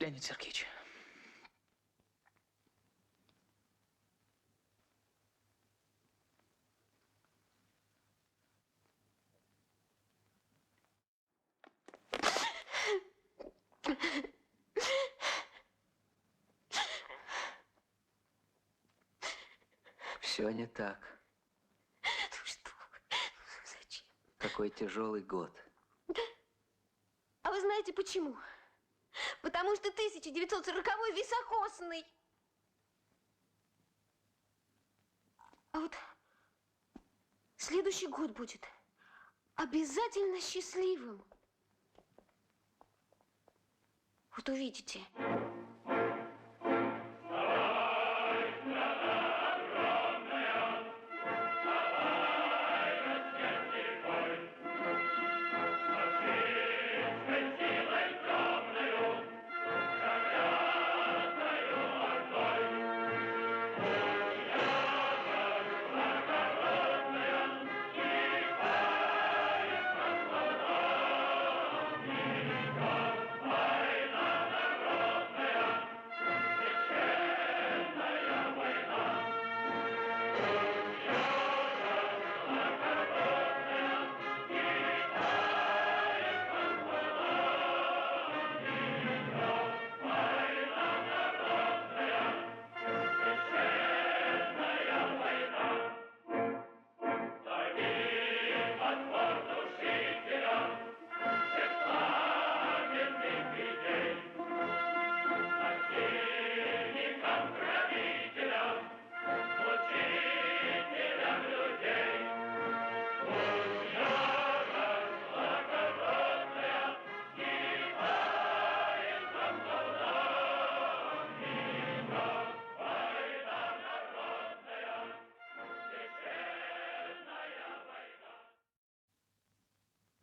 S16: Леонид Сергеевич.
S8: Все не так.
S2: Ну что вы? Зачем?
S8: Какой тяжелый год.
S2: А вы знаете почему? Потому что 1940-й високосный. А вот следующий год будет обязательно счастливым. Вот увидите.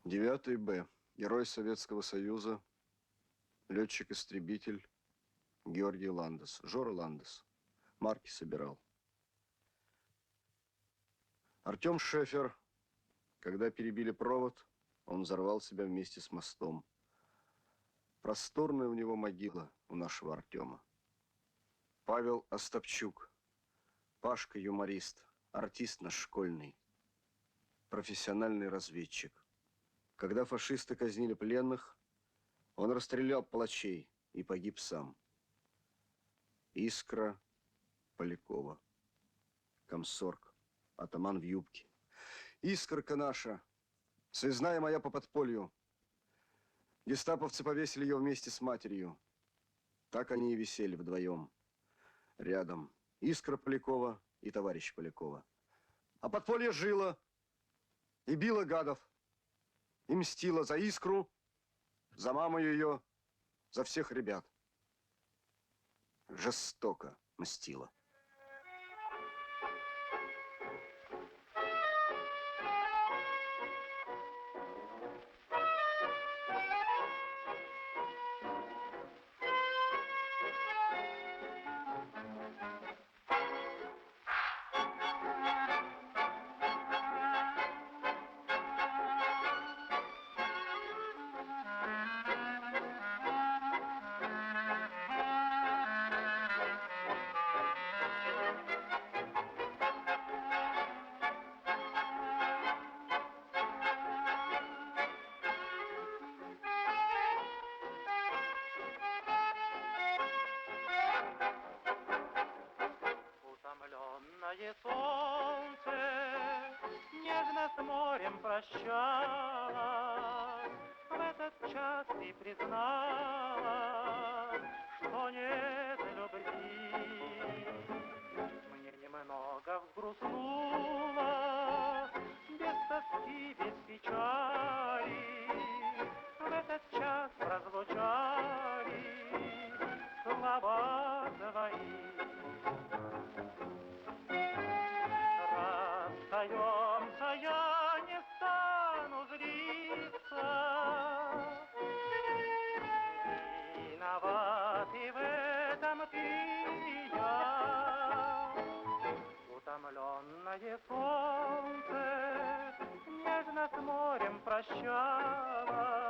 S1: Девятый Б. Герой Советского Союза, летчик-истребитель Георгий Ландес. Жора Ландес. Марки собирал. Артем Шефер, когда перебили провод, он взорвал себя вместе с мостом. Просторная у него могила, у нашего Артема. Павел Остапчук. Пашка юморист, артист наш школьный, профессиональный разведчик. Когда фашисты казнили пленных, он расстрелял палачей и погиб сам. Искра Полякова. Комсорг. Атаман в юбке. Искорка наша, связная моя по подполью. Гестаповцы повесили ее вместе с матерью. Так они и висели вдвоем. Рядом Искра Полякова и товарища Полякова. А подполье жило и било гадов, и мстило за Искру, за маму ее, за всех ребят. Жестоко мстило.
S3: Утомленное солнце нежно с морем прощалось. В этот час ты призналась, что нет любви. Мне немного взгрустнуло, без тоски, без печали. В этот час прозвучали слова твои. Расстаемся, я не стану злиться. Виноват и в этом ты и я. Утомленное солнце нежно с морем прощалось.